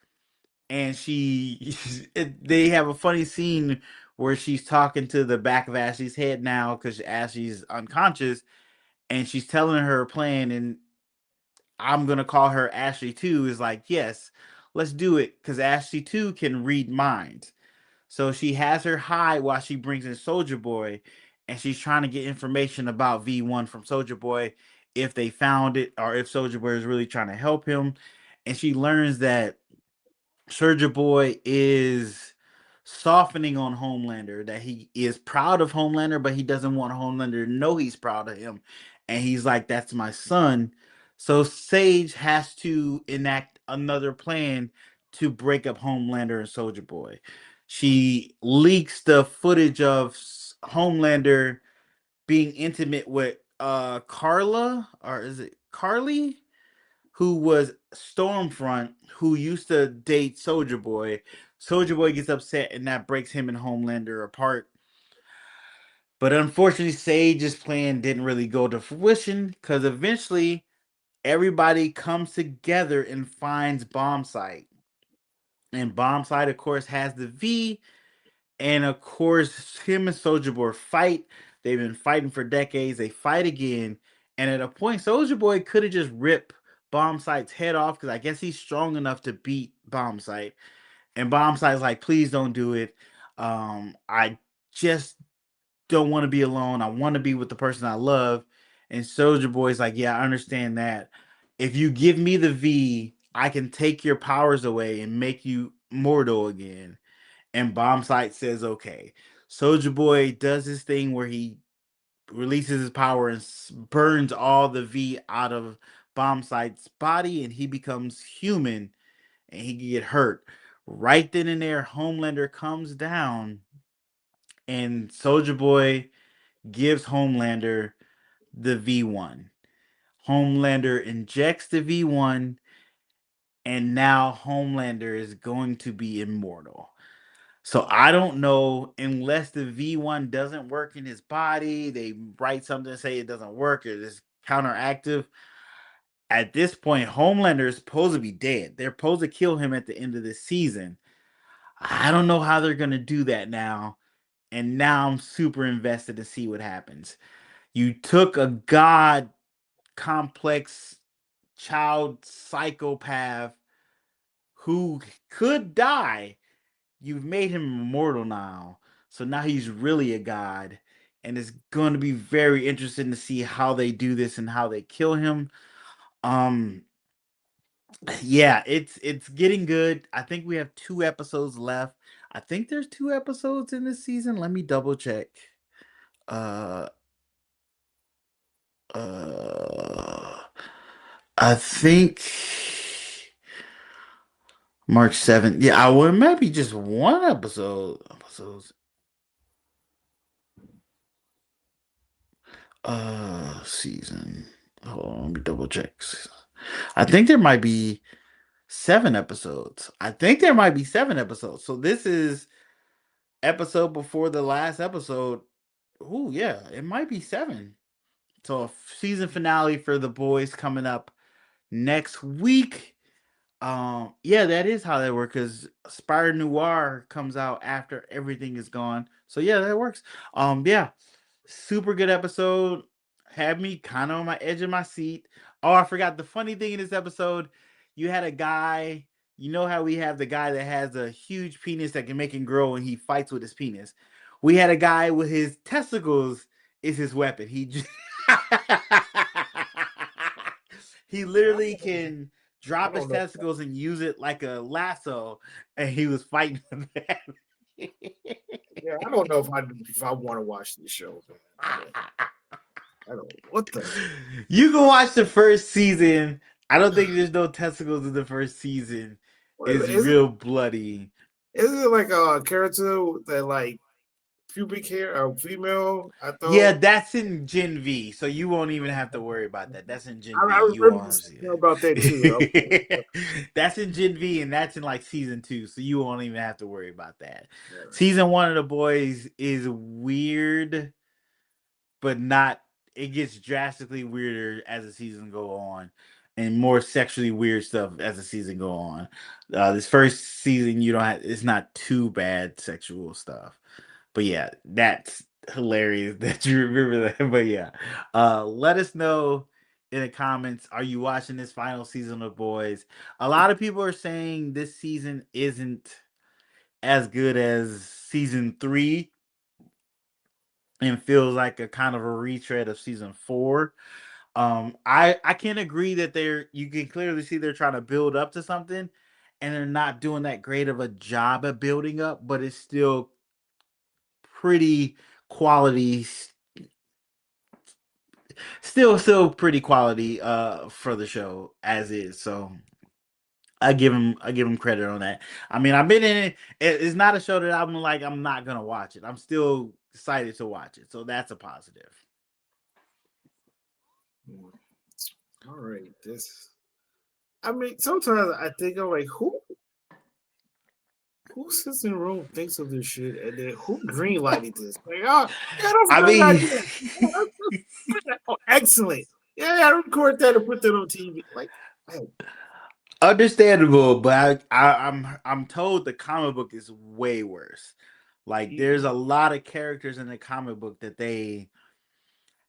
And they have a funny scene where she's talking to the back of Ashley's head now because Ashley's unconscious, and she's telling her plan. And I'm gonna call her Ashley too. Is like, yes, let's do it because Ashley too can read minds. So she has her hide while she brings in Soldier Boy, and she's trying to get information about V1 from Soldier Boy, if they found it or if Soldier Boy is really trying to help him. And she learns that Soldier Boy is softening on Homelander, that he is proud of Homelander, but he doesn't want Homelander to know he's proud of him. And he's like, "That's my son." So Sage has to enact another plan to break up Homelander and Soldier Boy. She leaks the footage of Homelander being intimate with Carla, or is it Carly? Who was Stormfront, who used to date Soldier Boy. Soldier Boy gets upset, and that breaks him and Homelander apart. But unfortunately, Sage's plan didn't really go to fruition because eventually everybody comes together and finds Bombsight. And Bombsight, of course, has the V. And of course, him and Soldier Boy fight. They've been fighting for decades. They fight again. And at a point, Soldier Boy could have just ripped Bombsight's head off because I guess he's strong enough to beat Bombsight. And Bombsight's like, "Please don't do it. I just don't want to be alone. I want to be with the person I love." And Soldier Boy's like, "Yeah, I understand that. If you give me the V, I can take your powers away and make you mortal again." And Bombsight says, "Okay." Soldier Boy does this thing where he releases his power and burns all the V out of Bombsight's body, and he becomes human, and he can get hurt. Right then and there, Homelander comes down, and Soldier Boy gives Homelander the V1. Homelander injects the V1, and now Homelander is going to be immortal. So I don't know, unless the V1 doesn't work in his body, they write something to say it doesn't work or it's counteractive. At this point, Homelander is supposed to be dead. They're supposed to kill him at the end of this season. I don't know how they're going to do that now. And now I'm super invested to see what happens. You took a god complex child psychopath who could die. You've made him immortal now. So now he's really a god. And it's going to be very interesting to see how they do this and how they kill him. Um yeah, it's getting good. I think we have 2 episodes left. I think there's 2 episodes in this season. Let me double check. Uh uh I think March 7th. Yeah, well, it might be just one episode. Episodes. Season. Hold on, let me double check. I think there might be 7 episodes. I think there might be 7 episodes. So this is episode before the last episode. Ooh, yeah, it might be 7. So a season finale for the boys coming up next week. Yeah, that is how that works because Spire Noir comes out after everything is gone. So yeah, that works. Yeah, super good episode. Had me kind of on my edge of my seat. Oh, I forgot the funny thing in this episode. You had a guy. You know how we have the guy that has a huge penis that can make him grow and he fights with his penis. We had a guy with his testicles is his weapon. He literally can I drop his don't know. testicles and use it like a lasso, and he was fighting with that. Yeah, I don't know if I want to watch this show, man. I don't. What the? You can watch the first season. I don't think there's no testicles in the first season. What It's is it? real bloody. Isn't it like a character that like pubic hair or female? I Yeah, thought. that's in Gen V, so you won't even have to worry about that. That's in Gen V. I You remember won't see about that too. it. That's in Gen V, and that's in like season 2, so you won't even have to worry about that. Okay. Season 1 of the boys is weird, but not. It gets drastically weirder as the season go on, and more sexually weird stuff as the season go on. This first season, you don't have. It's not too bad sexual stuff, but yeah, that's hilarious that you remember that. But yeah, let us know in the comments. Are you watching this final season of Boys? A lot of people are saying this season isn't as good as season 3 and feels like a kind of a retread of season 4. I can agree that they're you can clearly see they're trying to build up to something and they're not doing that great of a job at building up, but it's still pretty quality, still pretty quality for the show as is. So I give him credit on that. I mean, I've been in it. It's not a show that I'm like I'm not gonna watch it. I'm still excited to watch it. So that's a positive. Hmm. All right. This. I mean, sometimes I think I'm like, who sits in the room thinks of this shit, and then who greenlighted this? Like, oh, yeah, that's a I great mean, idea. Yeah, oh, excellent. Yeah, yeah, record that and put that on TV. Like, hey, understandable, but I'm told the comic book is way worse. Like there's you, a lot of characters in the comic book that they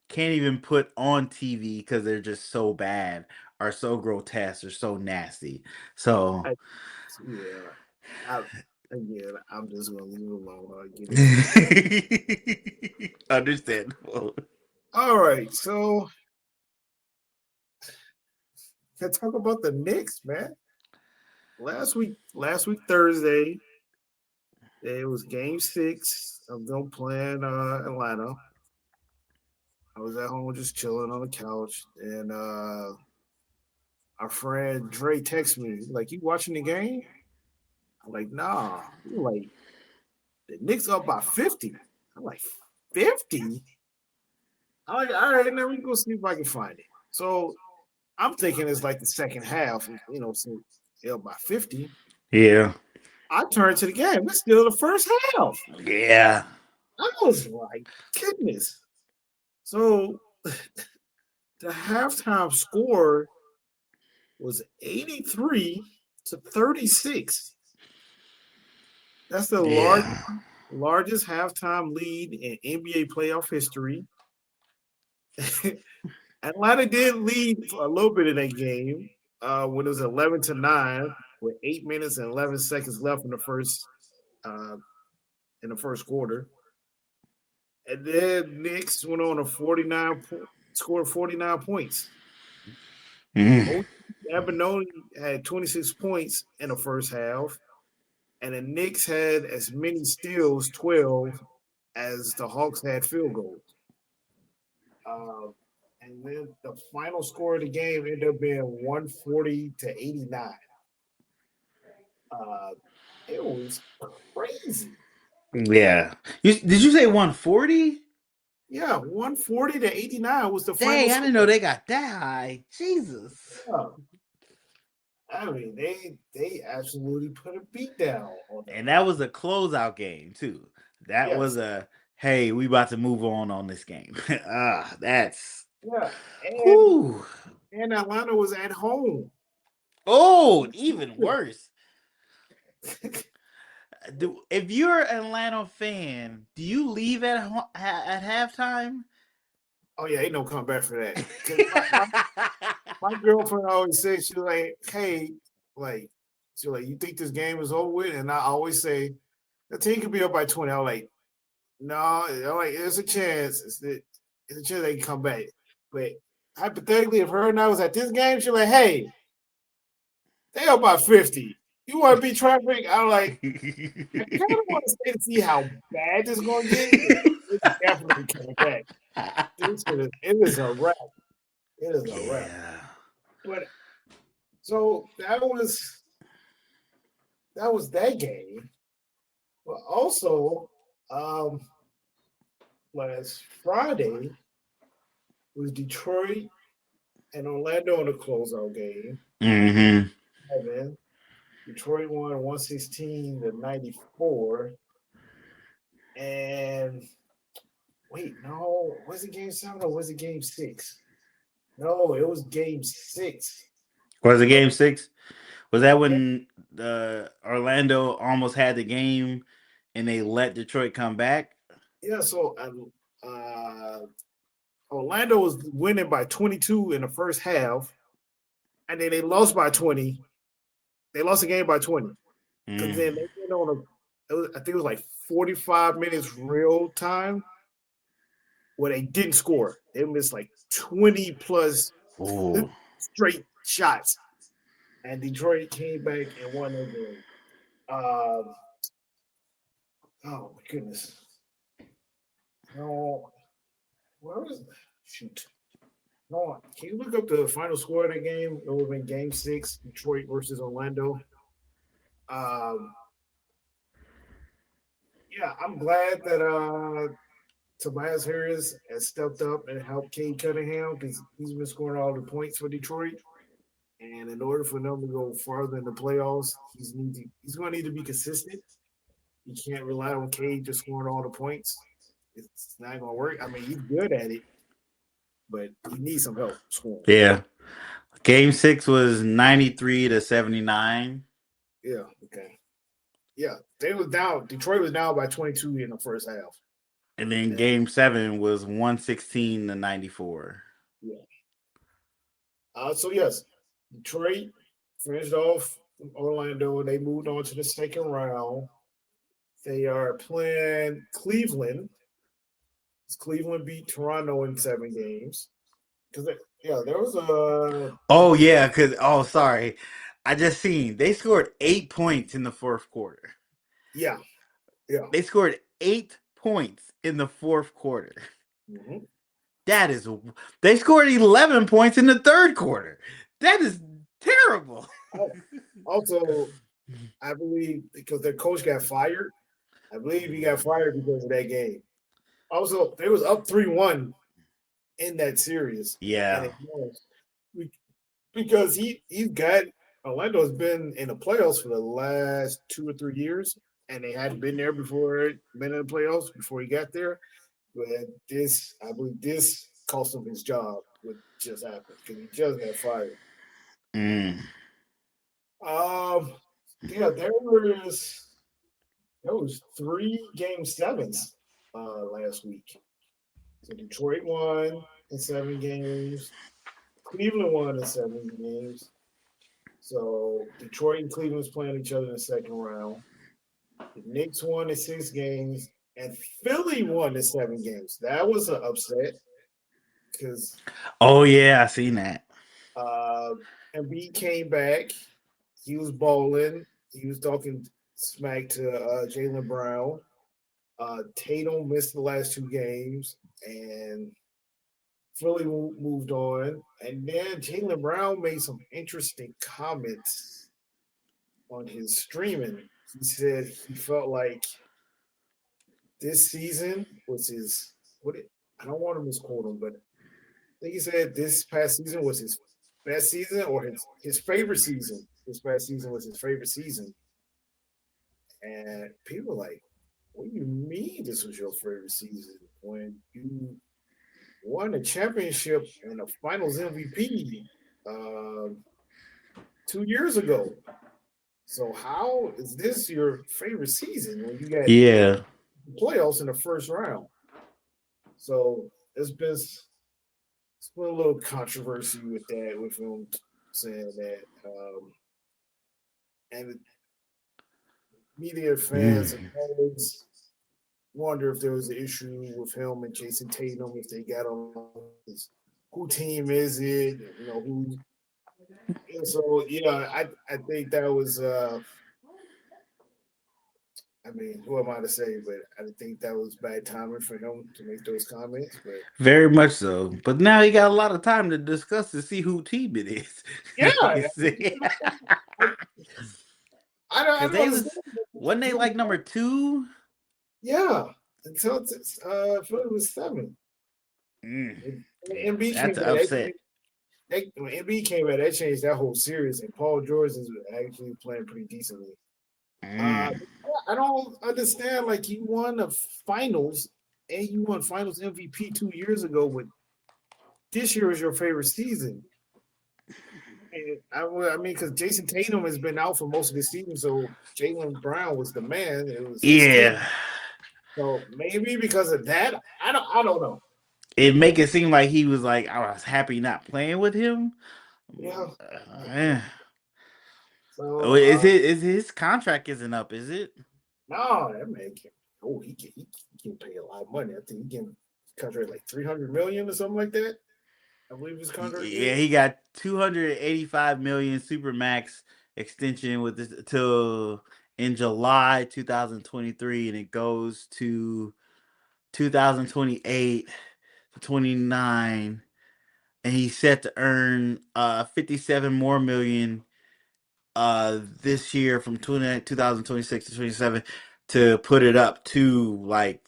can't even put on TV because they're just so bad or so grotesque or so nasty. So I, yeah, I, again, I'm just gonna leave it alone. I'll get into it. understandable. All right, so let's talk about the Knicks, man. Last week Thursday, it was Game 6 of them playing Atlanta. I was at home just chilling on the couch, and our friend Dre texted me. He's like, "You watching the game?" I'm like, "Nah." He's like, "The Knicks up by 50." I'm like, "50?" I'm like, all right, now we go see if I can find it. So I'm thinking it's like the second half, so by 50. Yeah. I turned to the game. It's still the first half. Yeah. I was like, goodness. So the halftime score was 83-36. That's the Yeah. largest halftime lead in NBA playoff history. Atlanta did lead for a little bit of that game when it was 11-9 with 8 minutes and 11 seconds left uh, in the first quarter. And then Knicks went on a 49 scored 49 points. Mm. O. Abenone had 26 points in the first half, and the Knicks had as many steals, 12, as the Hawks had field goals. Uh, and then the final score of the game ended up being 140-89. Uh, it was crazy. Yeah. Did you say 140? Yeah, 140-89 was the final Dang, I didn't know score. they got that high. Jesus. Yeah. I mean, they absolutely put a beat down on them. And that was a closeout game too. That was Yes. a hey, we about to move on this game. That's Yeah. And whew. and Atlanta was at home. Oh, even worse. If you're an Atlanta fan, do you leave at halftime? Oh yeah, ain't no comeback for that. Because my girlfriend always says she like, hey, like she like, you think this game is over with? And I always say the team could be up by 20. I'm like, no, I'm like, there's a chance. It's a chance they can come back. But hypothetically, if her and I was at this game, she's like, hey, they up by 50. You want to beat traffic? I'm like, I kind of want to stay to see how bad this is going to get. It's definitely coming back. It is a wrap. It is a wrap. Yeah. But so that was that game. But also, um, last Friday was Detroit and Orlando in a closeout game. Mm-hmm. Hey, man, Detroit won 116-94. And wait, no, was it game seven or was it game six? No, it was game six. Was it Uh, game six? Was that yeah, when Orlando almost had the game and they let Detroit come back? yeah. So Orlando was winning by 22 in the first half, and then they lost by 20. They lost the game by 20 because Mm. then they went on I think it was like 45 minutes real time where they didn't score. They missed like 20 plus Ooh. straight shots, and Detroit came back and won that game. Um, oh my goodness. No, where was shoot? No, can you look up the final score of that game? It would have been game six, Detroit versus Orlando. Um, yeah, I'm glad that Tobias Harris has stepped up and helped Cade Cunningham because he's been scoring all the points for Detroit. And in order for them to go farther in the playoffs, he's going to need to be consistent. You can't rely on Cade just scoring all the points. It's not going to work. I mean, he's good at it, but he needs some help scoring. Yeah. Game six was 93-79. Yeah. Okay. Yeah, they was down. Detroit was down by 22 in the first half. And then And game seven was 116-94. yeah. So yes, Detroit finished off Orlando. They moved on to the second round. They are playing Cleveland. Cleveland beat Toronto in 7 games. Because yeah, there was a Oh yeah, sorry. I just seen they scored 8 points in the fourth quarter. yeah, yeah. They scored 8 points in the fourth quarter. Mm-hmm. That is they scored 11 points in the third quarter. That is terrible. Oh, also, I believe because their coach got fired. I believe he got fired because of that game. Also, they was up 3-1 in that series, and Yeah. it was because he's got Orlando's been in the playoffs for the last 2 or 3 years, and they hadn't been there before, been in the playoffs before he got there. But this, I believe, this cost him his job. What just happened because he just got fired. Mm. Um, yeah, there was 3 game 7s last week. So Detroit won in 7 games. Cleveland won in 7 games. So Detroit and Cleveland's playing each other in the second round. The Knicks won in 6 games, and Philly won in 7 games. That was an upset because Oh yeah, I seen that. uh, Embiid came back. He was bowling. He was talking smack to Jalen Brown. Tatum missed the last 2 games, and Philly moved on. And then Jalen Brown made some interesting comments on his streaming. He said he felt like this season was his what it, I don't want to misquote him, but I think he said this past season was his best season or his favorite season. This past season was his favorite season. And people were like, what do you mean this was your favorite season when you won a championship and a finals MVP 2 years ago? So how is this your favorite season when you got Yeah. playoffs in the first round? So it's been a little controversy with that, with him saying that, and media fans and Mm. always wonder if there was an issue with him and Jason Tatum, if they got along. Who team is it? You know who? And so yeah, I think that was. I mean, who am I to say? But I think that was bad timing for him to make those comments. But Very much so. But now he got a lot of time to discuss to see who team it is. yeah, You see? I, I Because don't they was understand. wasn't they like number two? Yeah, until I thought it was 7. Mm. When Yeah, MB that's came an back, upset. when MB came back, that changed that whole series. And Paul George is actually playing pretty decently. Uh, Mm. I don't understand. Like you won the finals and you won Finals MVP 2 years ago, but this year is your favorite season. And I mean, because Jason Tatum has been out for most of the season, so Jalen Brown was the man. It was his team. Yeah. So maybe because of that, I don't know. It make it seem like he was like I was happy not playing with him. Yeah. Eh. Oh, So is his contract isn't up, is it? no, that man can. Oh, he can pay a lot of money. I think he can contract like 300 million or something like that. I believe his contract Yeah, is. he got 285 million supermax extension with this till in July 2023, and it goes to 2028 to 29, and he's set to earn 57 more million this year from 2026 to 27 to put it up to like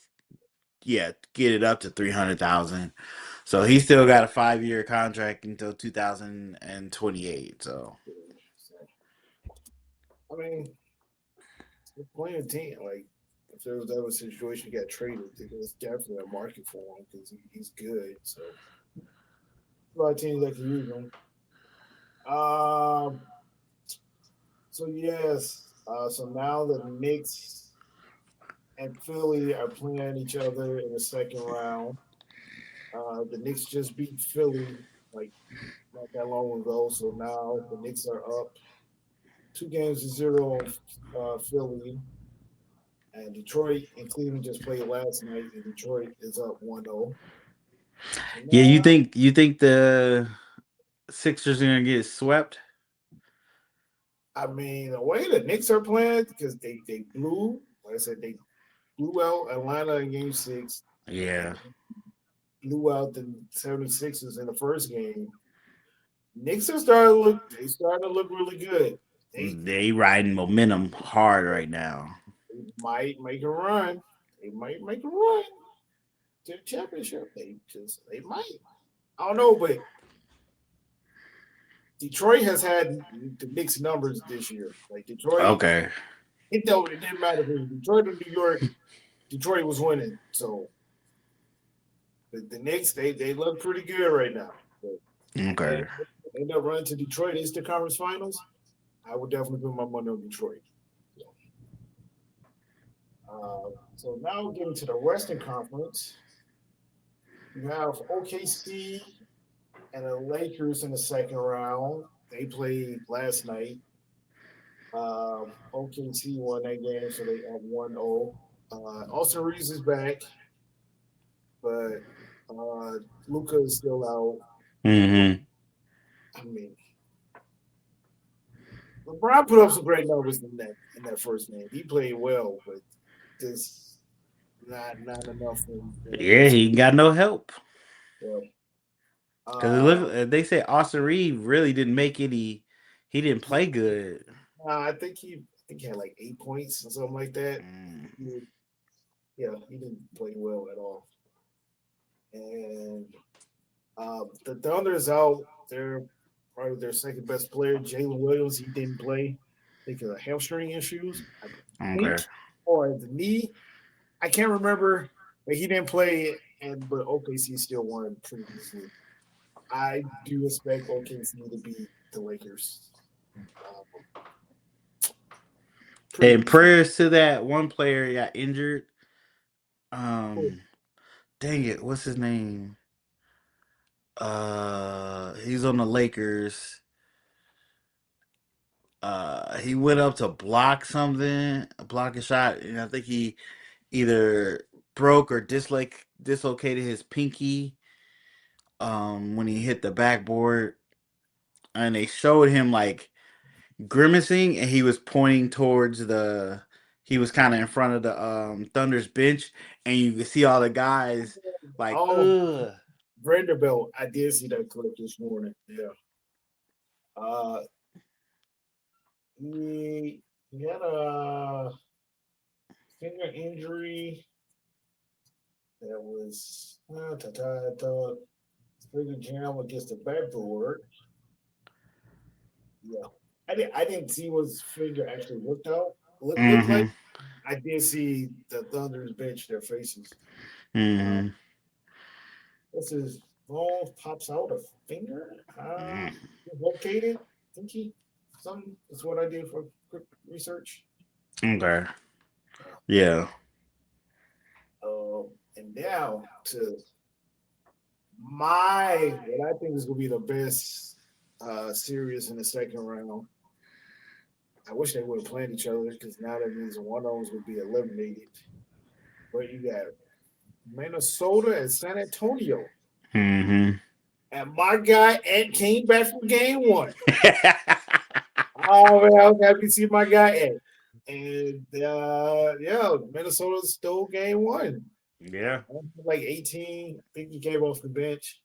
yeah, get it up to 300,000. So he still got a 5 year contract until 2028. So So, I mean, they're playing a team. Like, if there was ever a situation he got traded, there's definitely a market for him because he's good. So, a lot of teams that can use him. Um, so yes. So now the Knicks and Philly are playing each other in the second round. The Knicks just beat Philly like not that long ago. So now the Knicks are up 2 games to 0 on Philly. And Detroit and Cleveland just played last night, and Detroit is up 1-0. So yeah, now, you think the Sixers are gonna get swept? I mean, the way the Knicks are playing, because they blew, like I said, they blew out Atlanta in game 6 Yeah, and blew out the 76ers in the first game. Knicks are starting to look really good. They, they riding momentum hard right now. they might make a run. They might make a run to the championship. They might. I don't know, but Detroit has had the mixed numbers this year. Like Detroit, Okay. it didn't matter if it was Detroit or New York. Detroit was winning. So the Knicks, they look pretty good right now. But if they Okay. end up running to Detroit, it's the conference finals. I would definitely put my money on Detroit. So, so now getting to the Western Conference, you have OKC and the Lakers in the second round. They played last night. OKC won that game, so they up 1-0. Austin Reeves is back, but Luca is still out. Mm-hmm. I mean, LeBron put up some great numbers in that first game. He played well, but just not enough for him to Yeah, he ain't got no help. well. Cause it Uh, look, they say Austin Reed really didn't make any. He didn't play good. I think he had like 8 points or something like that. Mm, He, yeah, he didn't play well at all. And the Thunder is out. They're probably their second best player, Jalen Williams. He didn't play because of hamstring issues, I think, okay. or the knee. I can't remember, but he didn't play. And but OKC still won pretty easily. I do expect OKC to beat the Lakers uh, pretty And easily. prayers to that one player got injured. Um, dang it, what's his name? He's on the Lakers. He went up to block something, block a shot, and I think he either broke or dislocated his pinky. When he hit the backboard, and they showed him like grimacing, and he was pointing towards the. He was kind of in front of the Thunder's bench, and you could see all the guys like, Oh, ugh. Vanderbilt. I did see that clip this morning. Yeah. Uh, he had a finger injury that was I thought finger jam against the backboard. Yeah. I didn't see what his finger actually looked like. Mm-hmm. I did see the Thunder's bench their faces. Uh, Mm-hmm. this is ball pops out a finger. Mm. Located. I think he something. That's what I did for quick research. Okay. Yeah. Yeah. And now to my what I think is gonna be the best series in the second round. I wish they would have played each other because now that means one of them would be eliminated. But you got Minnesota and San Antonio. Mm-hmm. And my guy Ed came back from game one. Oh man, I was happy to see my guy Ed. And yeah, Minnesota stole game one. Yeah. Like 18. I think he came off the bench.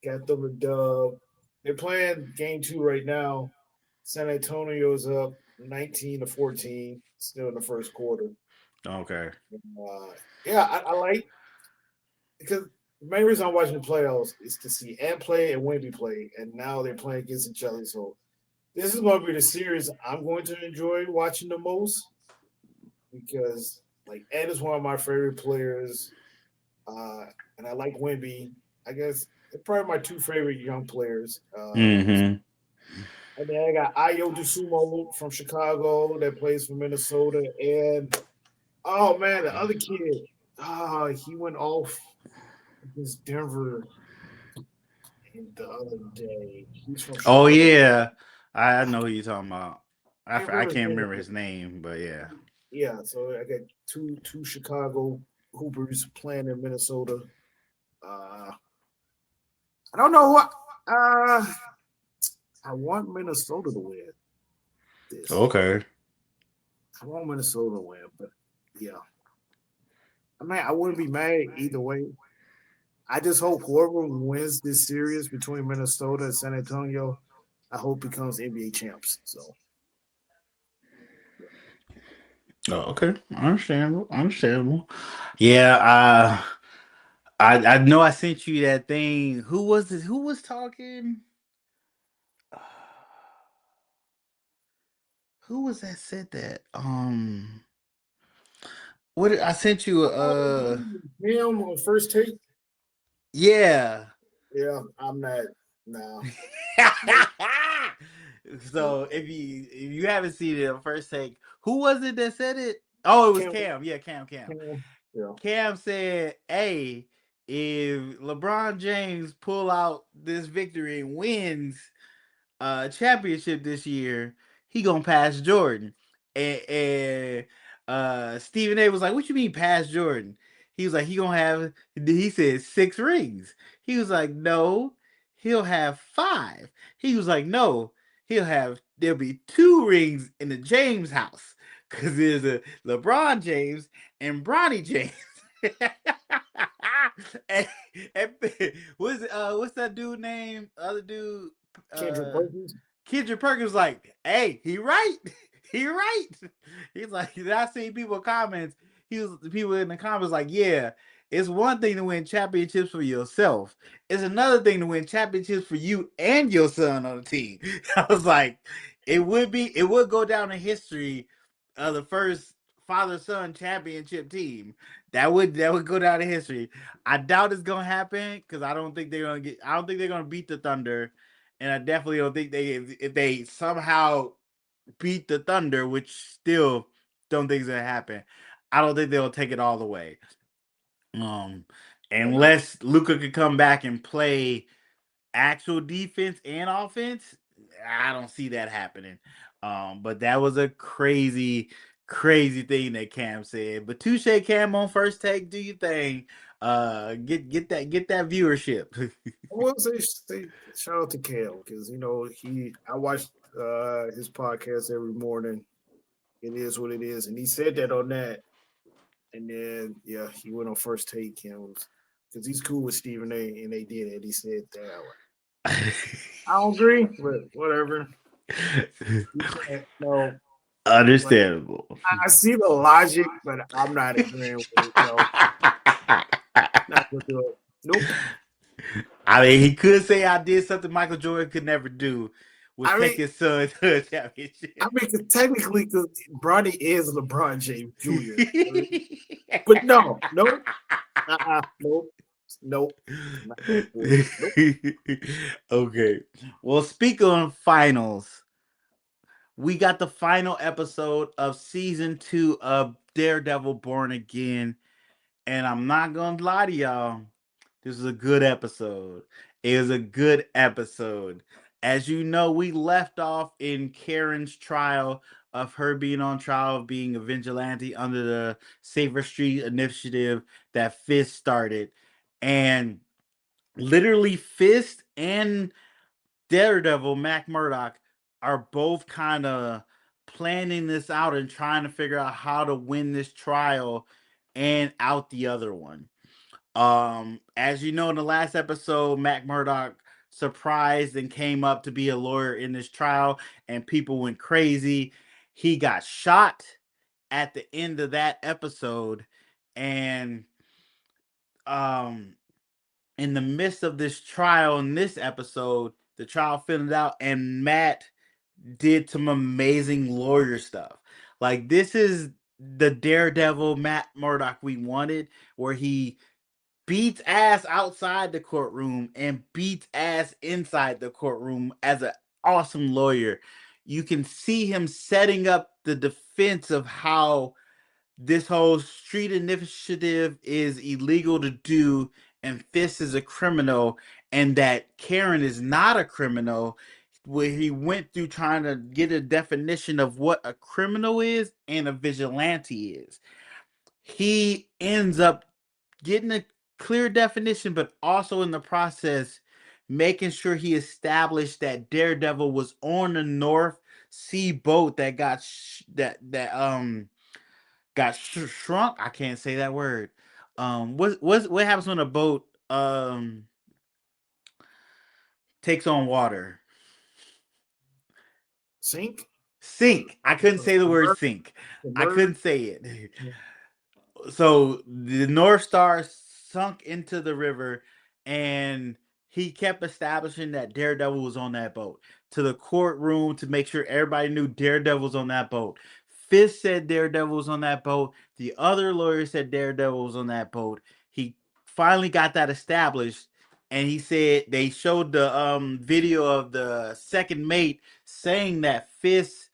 Got them a dub. They're playing game two right now. San Antonio's up 19-14, still in the first quarter. Okay. Yeah, I like because the main reason I'm watching the playoffs is to see Ed play and Wemby play, and now they're playing against each other. So this is going to be the series I'm going to enjoy watching the most because like Ed is one of my favorite players, and I like Wemby. I guess they're probably my two favorite young players. Mm-hmm. And then I got Ayo DeSumo from Chicago that plays for Minnesota, and oh man, the other kid, he went off against Denver the other day. He's from Oh Chicago. yeah. I know who you're talking about. Can't I remember his can't name. remember his name, but yeah. Yeah, so I got two Chicago Hoopers playing in Minnesota. Uh, I don't know what. I want Minnesota to win this. Okay. I want Minnesota to win, but yeah, I mean, I wouldn't be mad either way. I just hope whoever wins this series between Minnesota and San Antonio, I hope becomes NBA champs. So Oh, okay. Understandable. Understandable. Yeah. I know I sent you that thing. Who was this? Who was talking? Who was that said that? I sent you? Him on first take. Yeah. Yeah, I'm not. Nah, nope. So if you haven't seen it on first take, who was it that said it? Oh, it was Can't. Cam. Yeah, Cam. Yeah, Cam said, "Hey, if LeBron James pull out this victory and wins championship this year, he gonna pass Jordan." And Stephen A was like, "What you mean pass Jordan?" He was like, "He gonna have." He said 6 rings. He was like, "No, he'll have 5." He was like, "No, there'll be 2 rings in the James house because there's a LeBron James and Bronny James." and, and what's that dude name? Other dude, Kendrick uh Perkins. Kendrick Perkins was like, "Hey, he right, he right." He's like, I see people comments. People in the comments like, "Yeah, it's one thing to win championships for yourself. It's another thing to win championships for you and your son on the team." I was like, it would go down in history of the first father son championship team. That would go down in history. I doubt it's gonna happen because I don't think they're gonna beat the Thunder, and I definitely don't think if they somehow beat the Thunder, which still don't think is gonna happen. I don't think they'll take it all the way. Um, Why not? unless Luca could come back and play actual defense and offense, I don't see that happening. But that was a crazy thing that Cam said. But touche, Cam, on first take, do your thing. Get that viewership. I will say shout out to Kale because I watch his podcast every morning. It is what it is, and he said that on that, and then yeah, he went on first take and because he's cool with Stephen A. and they did it. He said that. I don't agree, but whatever. You can't no, but Understandable. I see the logic, but I'm not agreeing with it. No, not gonna do it. Nope. I mean, he could say I did something Michael Jordan could never do, was I take mean, his son to a I championship. mean, 'cause technically, because Bronny is LeBron James Jr. But no, nope, nope, nope. Not going for it. Nope. Okay. Well, speak on finals. We got the final episode of season 2 of Daredevil Born Again. And I'm not gonna lie to y'all. This is a good episode. It was a good episode. As you know, we left off in Karen's trial of her being on trial of being a vigilante under the Safer Street initiative that Fist started. And literally, Fist and Daredevil, Mac Murdock, are both kind of planning this out and trying to figure out how to win this trial and out the other one. As you know, in the last episode, Mac Murdock surprised and came up to be a lawyer in this trial, and people went crazy. He got shot at the end of that episode, and um, in the midst of this trial in this episode, the trial finished out, and Matt did some amazing lawyer stuff. Like this is the Daredevil Matt Murdock we wanted, where he beats ass outside the courtroom and beats ass inside the courtroom as an awesome lawyer. You can see him setting up the defense of how this whole street initiative is illegal to do and Fist is a criminal and that Karen is not a criminal, where he went through trying to get a definition of what a criminal is and a vigilante is. He ends up getting a clear definition, but also in the process making sure he established that Daredevil was on the North Sea boat that got shrunk. I can't say that word. What happens when a boat takes on water? Sink, Sink. I couldn't say the word submerge, sink. I couldn't submerge. say it. So the North Star sunk into the river, and he kept establishing that Daredevil was on that boat to the courtroom to make sure everybody knew Daredevil was on that boat. Fisk said Daredevil was on that boat. The other lawyer said Daredevil was on that boat. He finally got that established, and he said they showed the video of the second mate saying that Fisk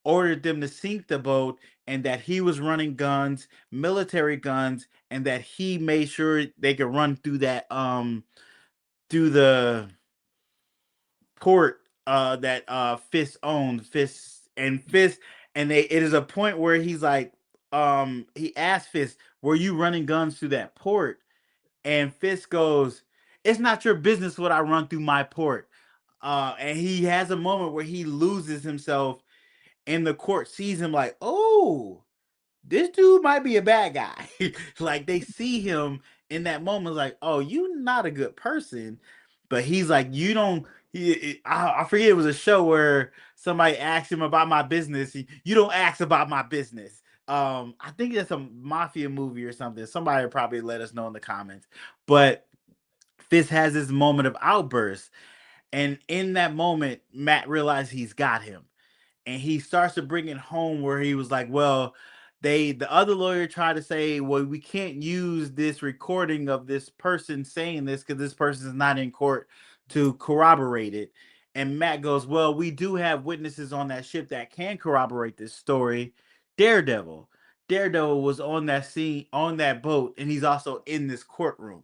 ordered them to sink the boat and that he was running guns, military guns, and that he made sure they could run through that through the port that Fisk owned. Fisk and they it is a point where he's like he asked Fisk, "Were you running guns through that port?" And Fisk goes, "It's not your business what I run through my port." And he has a moment where he loses himself, and the court sees him like, "Oh, this dude might be a bad guy." Like they see him in that moment, like, "Oh, you not a good person." But he's like, "You don't." I forget, it was a show where somebody asked him about my business. You don't ask about my business. I think it's a mafia movie or something. Somebody will probably let us know in the comments. But Fist has this moment of outburst, and in that moment, Matt realized he's got him, and he starts to bring it home where he was like, well, the other lawyer tried to say, well, we can't use this recording of this person saying this because this person is not in court to corroborate it. And Matt goes, well, we do have witnesses on that ship that can corroborate this story. Daredevil. Daredevil was on that scene, on that boat, and he's also in this courtroom.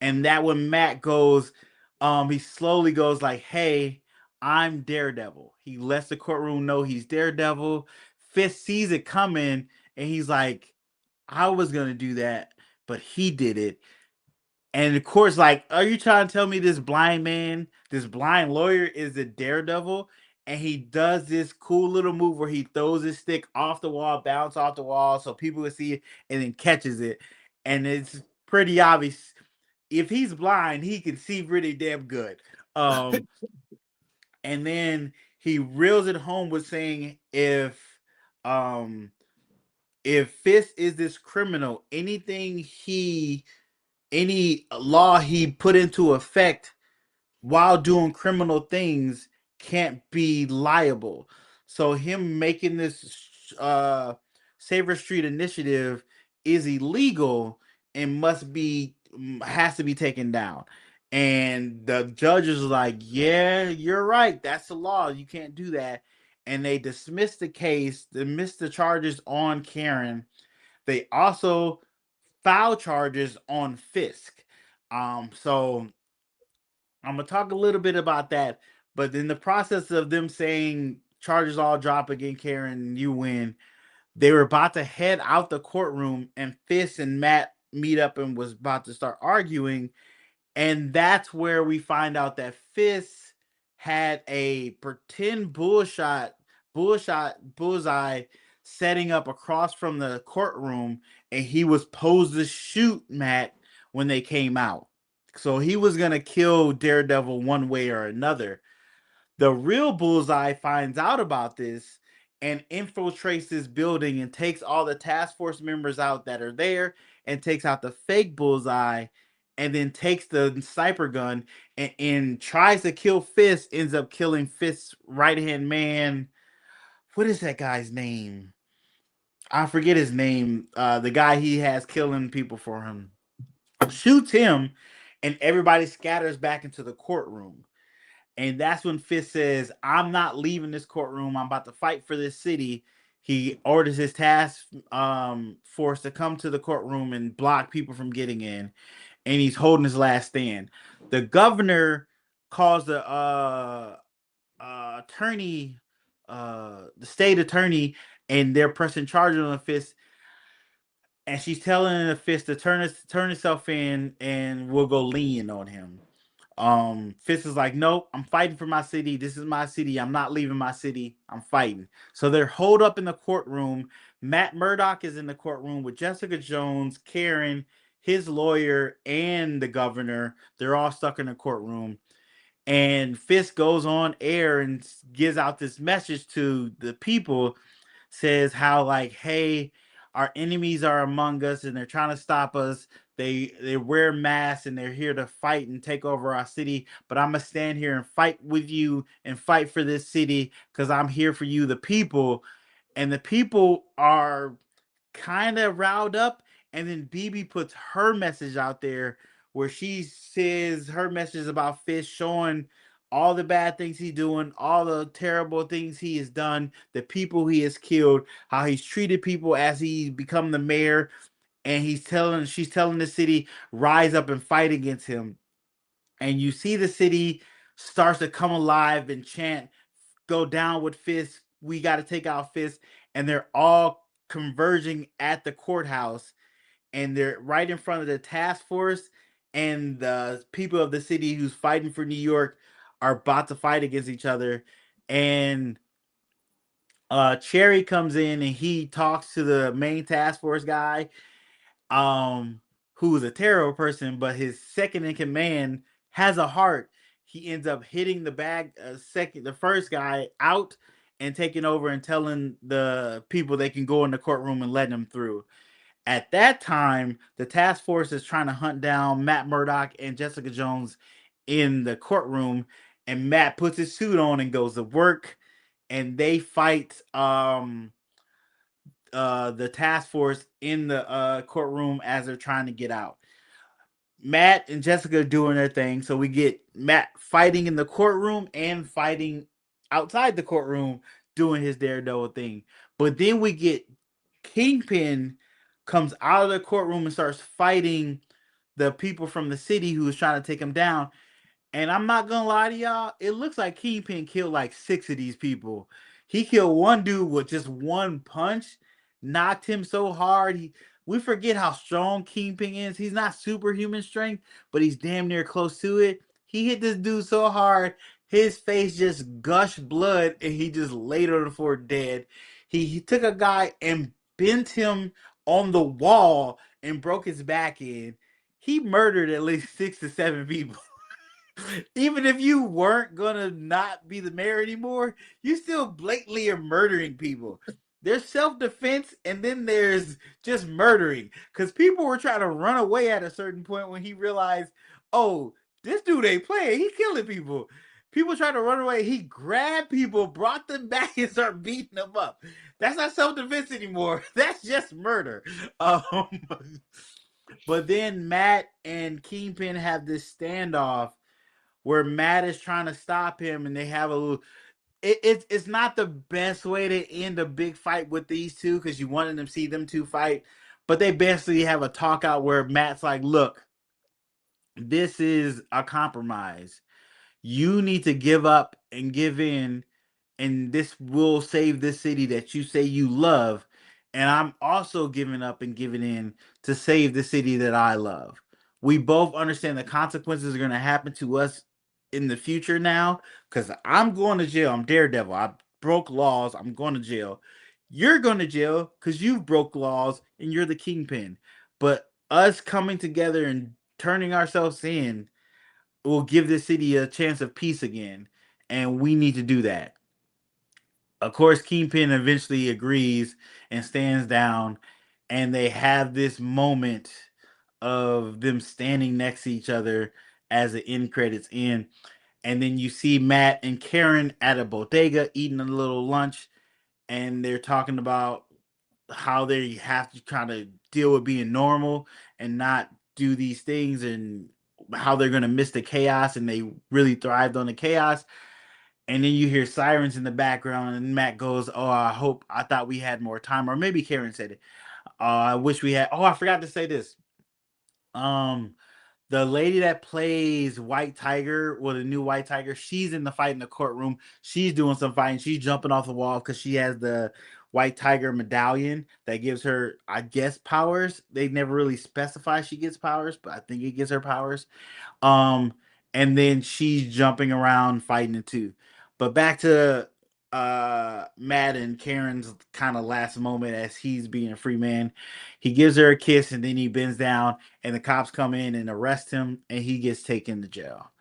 And that when Matt goes, he slowly goes like, "Hey, I'm Daredevil." He lets the courtroom know he's Daredevil. Fisk sees it coming, and he's like, "I was gonna do that, but he did it." And of course, like, are you trying to tell me this blind man, this blind lawyer, is the Daredevil? And he does this cool little move where he throws his stick off the wall, bounce off the wall, so people can see it, and then catches it. And it's pretty obvious if he's blind, he can see really damn good. Um, and then he reels it home with saying, um if Fisk is this criminal, any law he put into effect while doing criminal things can't be liable. So him making this Saver Street initiative is illegal and has to be taken down. And the judges are like, yeah, you're right. That's the law. You can't do that. And they dismiss the case, dismiss the charges on Karen. They also file charges on Fisk. So I'm gonna talk a little bit about that, but in the process of them saying charges all drop again, Karen, you win, they were about to head out the courtroom, and Fisk and Matt meet up and was about to start arguing, and that's where we find out that Fisk had a pretend bullseye setting up across from the courtroom, and he was posed to shoot Matt when they came out. So he was gonna kill Daredevil one way or another. The real Bullseye finds out about this and infiltrates this building and takes all the task force members out that are there and takes out the fake Bullseye, and then takes the sniper gun and tries to kill Fist, ends up killing Fist's right hand man. What is that guy's name? I forget his name. The guy he has killing people for him shoots him, and everybody scatters back into the courtroom. And that's when Fisk says, I'm not leaving this courtroom. I'm about to fight for this city. He orders his task force to come to the courtroom and block people from getting in. And he's holding his last stand. The governor calls the state attorney, and they're pressing charges on Fisk. And she's telling the Fisk to turn himself in, and we'll go lean on him. Fist is like, nope, I'm fighting for my city. This is my city. I'm not leaving my city. I'm fighting. So they're holed up in the courtroom. Matt Murdock is in the courtroom with Jessica Jones, Karen, his lawyer, and the governor. They're all stuck in the courtroom. And Fisk goes on air and gives out this message to the people, says how like, hey, our enemies are among us and they're trying to stop us. They wear masks and they're here to fight and take over our city. But I'm gonna stand here and fight with you and fight for this city because I'm here for you, the people. And the people are kind of riled up. And then BB puts her message out there where she says her message about Fish, showing all the bad things he's doing, all the terrible things he has done, the people he has killed, how he's treated people as he's become the mayor. And she's telling the city, rise up and fight against him. And you see the city starts to come alive and chant, go down with Fisk. We got to take out Fisk. And they're all converging at the courthouse. And they're right in front of the task force. And the people of the city who's fighting for New York are about to fight against each other. And Cherry comes in and he talks to the main task force guy, um, who is a terrible person, but his second in command has a heart. He ends up hitting the first guy out and taking over and telling the people they can go in the courtroom and letting him through. At that time, the task force is trying to hunt down Matt Murdock and Jessica Jones in the courtroom, and Matt puts his suit on and goes to work, and they fight the task force in the courtroom as they're trying to get out. Matt and Jessica doing their thing, so we get Matt fighting in the courtroom and fighting outside the courtroom doing his Daredevil thing. But then we get Kingpin comes out of the courtroom and starts fighting the people from the city who was trying to take him down. And I'm not gonna lie to y'all, it looks like Kingpin killed like 6 of these people. He killed one dude with just one punch, knocked him so hard. We forget how strong Kingpin is. He's not superhuman strength, but he's damn near close to it. He hit this dude so hard, his face just gushed blood, and he just laid on the floor dead. He took a guy and bent him on the wall and broke his back in. He murdered at least 6 to 7 people. Even if you weren't gonna not be the mayor anymore, you still blatantly are murdering people. There's self-defense and then there's just murdering. Because people were trying to run away at a certain point when he realized, oh, this dude ain't playing, he killing people. People trying to run away. He grabbed people, brought them back, and started beating them up. That's not self-defense anymore. That's just murder. Um, but then Matt and Kingpin have this standoff where Matt is trying to stop him, and they have a little. It's not the best way to end a big fight with these two because you wanted to see them two fight, but they basically have a talk out where Matt's like, "Look, this is a compromise. You need to give up and give in, and this will save this city that you say you love. And I'm also giving up and giving in to save the city that I love. We both understand the consequences are going to happen to us in the future now because I'm going to jail. I'm Daredevil. I broke laws. I'm going to jail. You're going to jail because you've broke laws and you're the kingpin. But us coming together and turning ourselves in will give this city a chance of peace again. And we need to do that. Of course, Kingpin eventually agrees and stands down, and they have this moment of them standing next to each other as the end credits end. And then you see Matt and Karen at a bodega eating a little lunch, and they're talking about how they have to kind of deal with being normal and not do these things, and how they're going to miss the chaos, and they really thrived on the chaos. And then you hear sirens in the background, and Matt goes, "Oh, I thought we had more time." Or maybe Karen said it. I wish we had. Oh, I forgot to say this. Um, the lady that plays White Tiger, well, the new White Tiger, she's in the fight in the courtroom. She's doing some fighting. She's jumping off the wall because she has the White Tiger medallion that gives her, I guess, powers. They never really specify she gets powers, but I think it gives her powers. Um, and then she's jumping around fighting it too. But back to Matt and Karen's kind of last moment as he's being a free man. He gives her a kiss and then he bends down and the cops come in and arrest him and he gets taken to jail.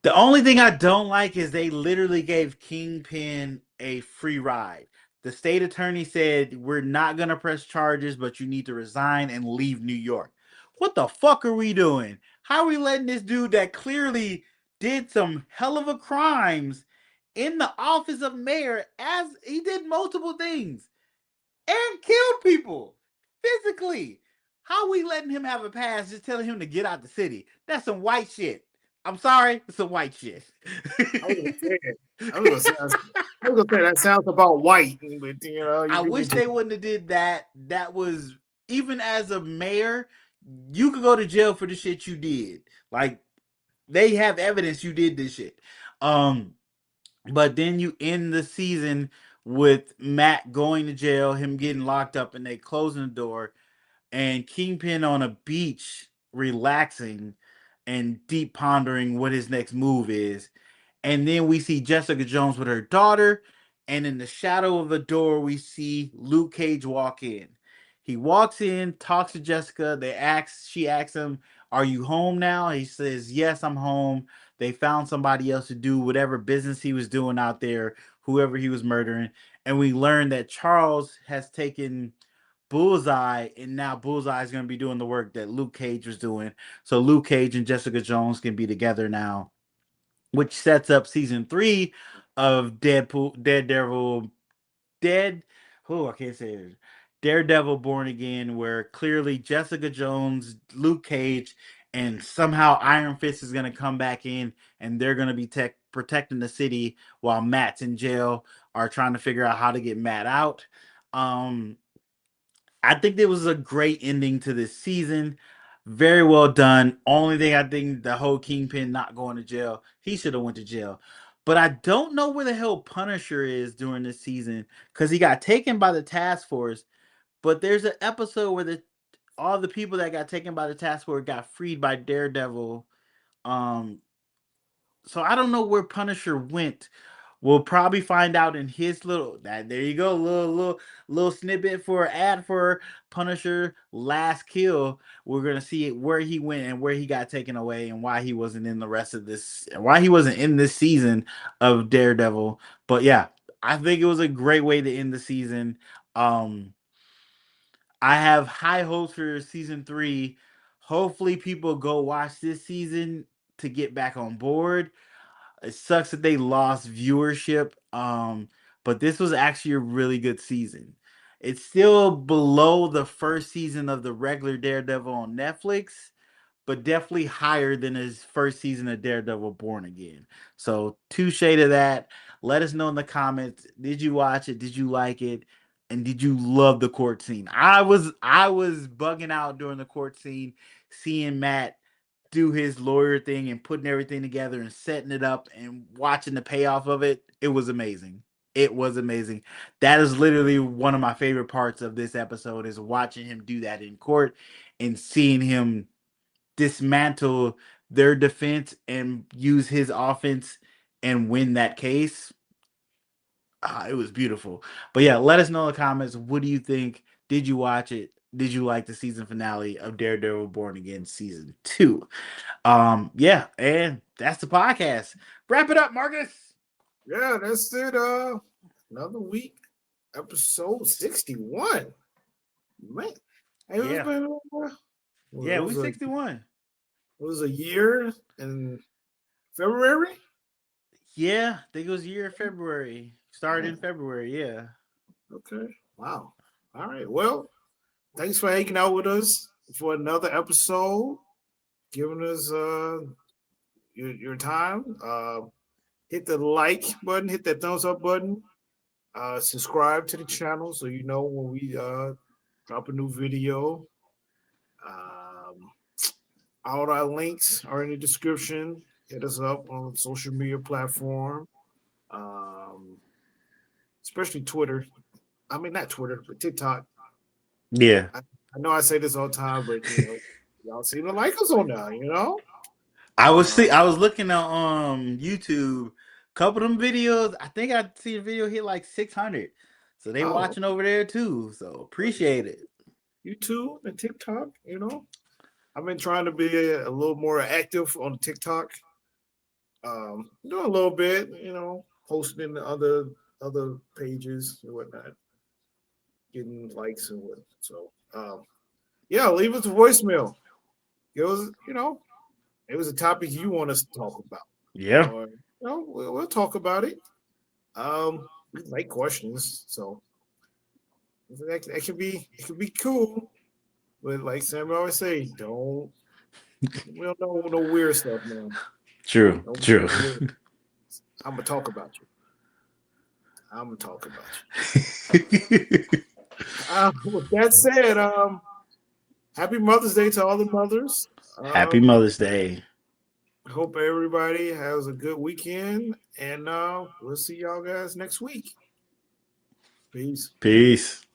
The only thing I don't like is they literally gave Kingpin a free ride. The state attorney said, we're not going to press charges, but you need to resign and leave New York. What the fuck are we doing? How are we letting this dude that clearly did some hell of a crimes in the office of mayor, as he did multiple things and killed people physically? How are we letting him have a pass, just telling him to get out the city? That's some white shit. I'm sorry, it's some white shit. I was gonna say it. I was gonna say that sounds about white, but I you wish could they wouldn't have did that. That was, even as a mayor, you could go to jail for the shit you did. Like, they have evidence you did this shit. Um, but then you end the season with Matt going to jail, him getting locked up, and they closing the door, and Kingpin on a beach relaxing and deep pondering what his next move is. And then we see Jessica Jones with her daughter, and in the shadow of the door, we see Luke Cage walk in. He walks in, talks to Jessica. She asks him, "Are you home now?" He says, "Yes, I'm home." They found somebody else to do whatever business he was doing out there, whoever he was murdering. And we learn that Charles has taken Bullseye, and now Bullseye is going to be doing the work that Luke Cage was doing. So Luke Cage and Jessica Jones can be together now, which sets up season 3 of Daredevil, Dead. Oh, I can't say it. Daredevil Born Again, where clearly Jessica Jones, Luke Cage, and somehow Iron Fist is going to come back in, and they're going to be protecting the city while Matt's in jail, are trying to figure out how to get Matt out. Um, I think it was a great ending to this season. Very well done. Only thing, I think the whole Kingpin not going to jail, he should have went to jail. But I don't know where the hell Punisher is during this season, because he got taken by the task force. But there's an episode where all the people that got taken by the task force got freed by Daredevil. Um, so I don't know where Punisher went. We'll probably find out in his little that there you go, little snippet for ad for Punisher Last Kill. We're gonna see it, where he went and where he got taken away, and why he wasn't in the rest of this, why he wasn't in this season of Daredevil. But yeah, I think it was a great way to end the season. Um, I have high hopes for season 3. Hopefully, people go watch this season to get back on board. It sucks that they lost viewership. But this was actually a really good season. It's still below the first season of the regular Daredevil on Netflix, but definitely higher than his first season of Daredevil Born Again. So touche to that. Let us know in the comments. Did you watch it? Did you like it? And did you love the court scene? I was bugging out during the court scene, seeing Matt do his lawyer thing and putting everything together and setting it up and watching the payoff of it. It was amazing. It was amazing. That is literally one of my favorite parts of this episode, is watching him do that in court and seeing him dismantle their defense and use his offense and win that case. It was beautiful. But yeah, let us know in the comments. What do you think? Did you watch it? Did you like the season finale of Daredevil Born Again season 2? Yeah, and that's the podcast. Wrap it up, Marcus. Yeah, that's it. Another week, episode 61. Man, hey, it's Yeah. been Yeah, it we was a 61. year in February. Yeah, I think it was year of February. Started in Man, February, yeah. okay, wow. All right, well, thanks for hanging out with us for another episode, giving us your time. Hit the like button, hit that thumbs up button, subscribe to the channel so you know when we drop a new video. Um, all our links are in the description. Hit us up on social media platform, um, especially Twitter. I mean, not Twitter, but TikTok. Yeah. I know I say this all the time, but y'all seem to like us on there. I was looking at YouTube, couple of them videos. I think I see a video hit like 600. So they Oh, watching over there too. So appreciate it. YouTube and TikTok. I've been trying to be a little more active on TikTok. Doing a little bit, posting in the other other pages and whatnot, getting likes and what. So, yeah, leave us a voicemail. It was, it was a topic you want us to talk about, Yeah, or we'll talk about it. We like questions, so that could be it could be cool. But like Sam always say, we don't know no weird stuff, man. true, Don't true. no weird. I'm gonna talk about you. I'm gonna talk about you. With that said, happy Mother's Day to all the mothers. Happy Mother's Day. Hope everybody has a good weekend, and we'll see y'all guys next week. Peace. Peace.